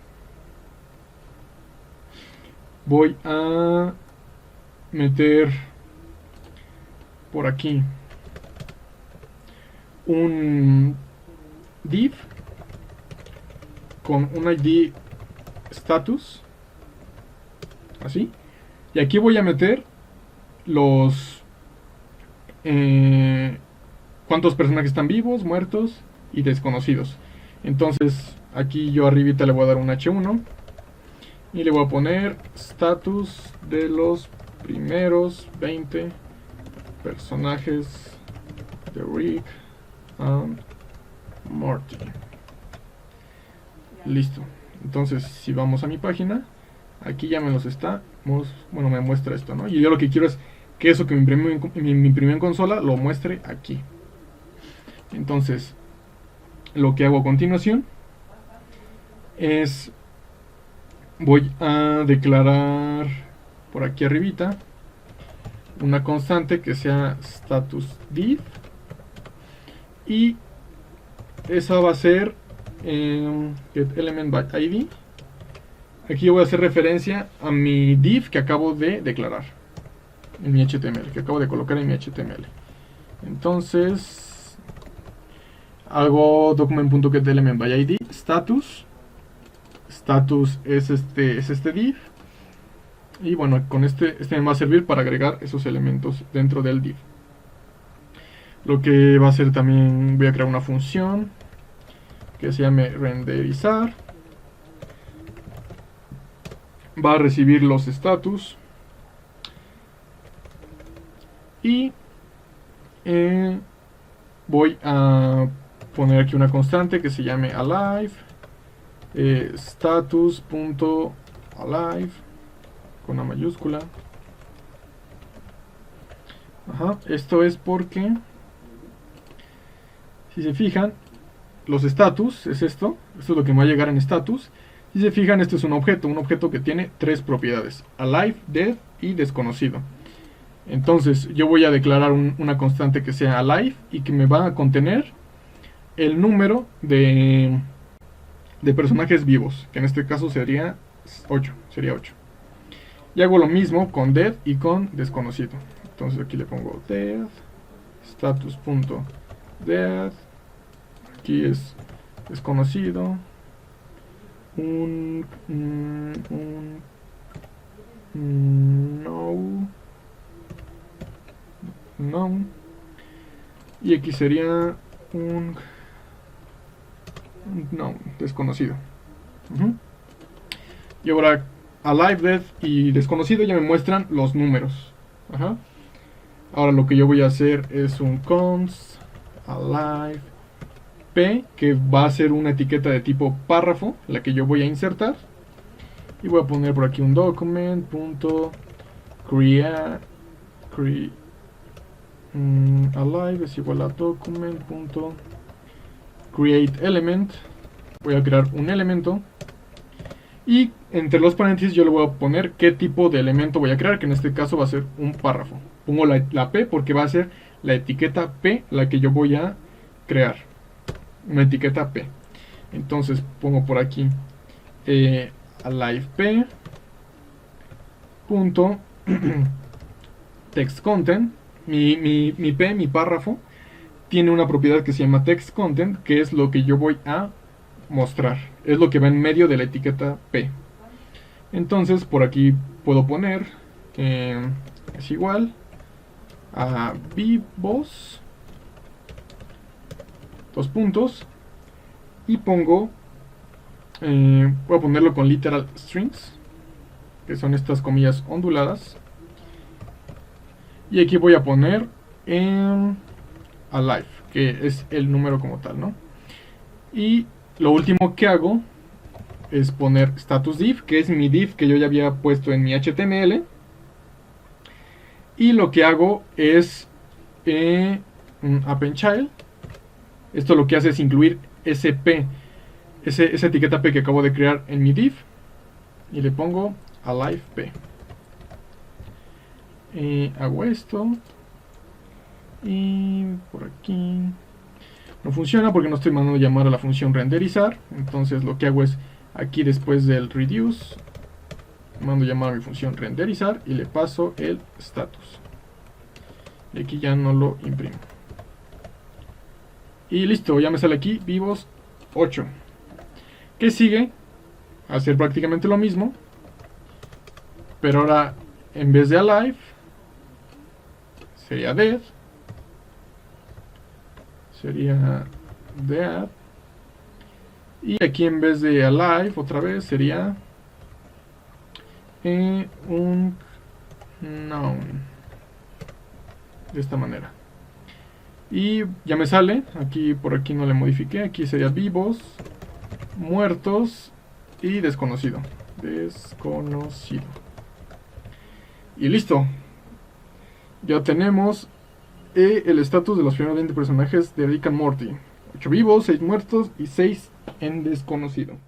Voy a meter por aquí un div con un ID status, así, y aquí voy a meter los cuántos personajes están vivos, muertos y desconocidos. Entonces aquí yo arribita le voy a dar un H1 y le voy a poner status de los primeros 20 personajes de Rick and Morty. Listo. Entonces si vamos a mi página, aquí ya me los está, bueno, me muestra esto, ¿no? Y yo lo que quiero es que eso que me imprimió en consola lo muestre aquí. Entonces lo que hago a continuación es voy a declarar por aquí arribita una constante que sea status div, y esa va a ser get element by id. Aquí yo voy a hacer referencia a mi div que acabo de declarar en mi HTML, que acabo de colocar en mi HTML. Entonces hago document.getElementById by id status es este div, y bueno, con este me va a servir para agregar esos elementos dentro del div. Lo que va a hacer también, voy a crear una función que se llame renderizar, va a recibir los status y voy a poner aquí una constante que se llame alive, status.alive con una mayúscula. Esto es porque si se fijan, los status es esto es lo que me va a llegar en status. Si se fijan, esto es un objeto que tiene tres propiedades: alive, dead y desconocido. Entonces yo voy a declarar una constante que sea alive y que me va a contener el número de personajes vivos, que en este caso sería 8. Y hago lo mismo con dead y con desconocido. Entonces aquí le pongo dead, status.dead, aquí es desconocido, no, y aquí sería un no, desconocido. Y ahora alive, dead y desconocido ya me muestran los números. Ahora lo que yo voy a hacer es un const alive p, que va a ser una etiqueta de tipo párrafo, la que yo voy a insertar, y voy a poner por aquí un document.create alive es igual a document.createElement. Voy a crear un elemento y entre los paréntesis yo le voy a poner qué tipo de elemento voy a crear, que en este caso va a ser un párrafo. Pongo la p porque va a ser la etiqueta p la que yo voy a crear, una etiqueta p. Entonces pongo por aquí alive p punto text content. Mi p, mi párrafo, tiene una propiedad que se llama text content, que es lo que yo voy a mostrar, es lo que va en medio de la etiqueta p. Entonces por aquí puedo poner es igual a vivos, dos puntos, y pongo voy a ponerlo con literal strings, que son estas comillas onduladas, y aquí voy a poner alive, que es el número como tal, ¿no? Y lo último que hago es poner status div, que es mi div que yo ya había puesto en mi HTML. Y lo que hago es un append child. Esto lo que hace es incluir esa etiqueta p que acabo de crear en mi div. Y le pongo alive p. Hago esto. Y por aquí no funciona porque no estoy mandando llamar a la función renderizar. Entonces lo que hago es aquí después del reduce mando llamar a mi función renderizar y le paso el status. Y aquí ya no lo imprimo. Y listo, ya me sale aquí vivos 8. ¿Qué sigue? Hacer prácticamente lo mismo, pero ahora en vez de alive sería dead. Sería dead. Y aquí en vez de alive otra vez sería un noun. De esta manera. Y ya me sale. Aquí por aquí no le modifiqué. Aquí sería vivos, muertos y desconocido. Desconocido. Y listo. Ya tenemos el estatus de los primeros 20 personajes de Rick and Morty. 8 vivos, 6 muertos y 6 en desconocido.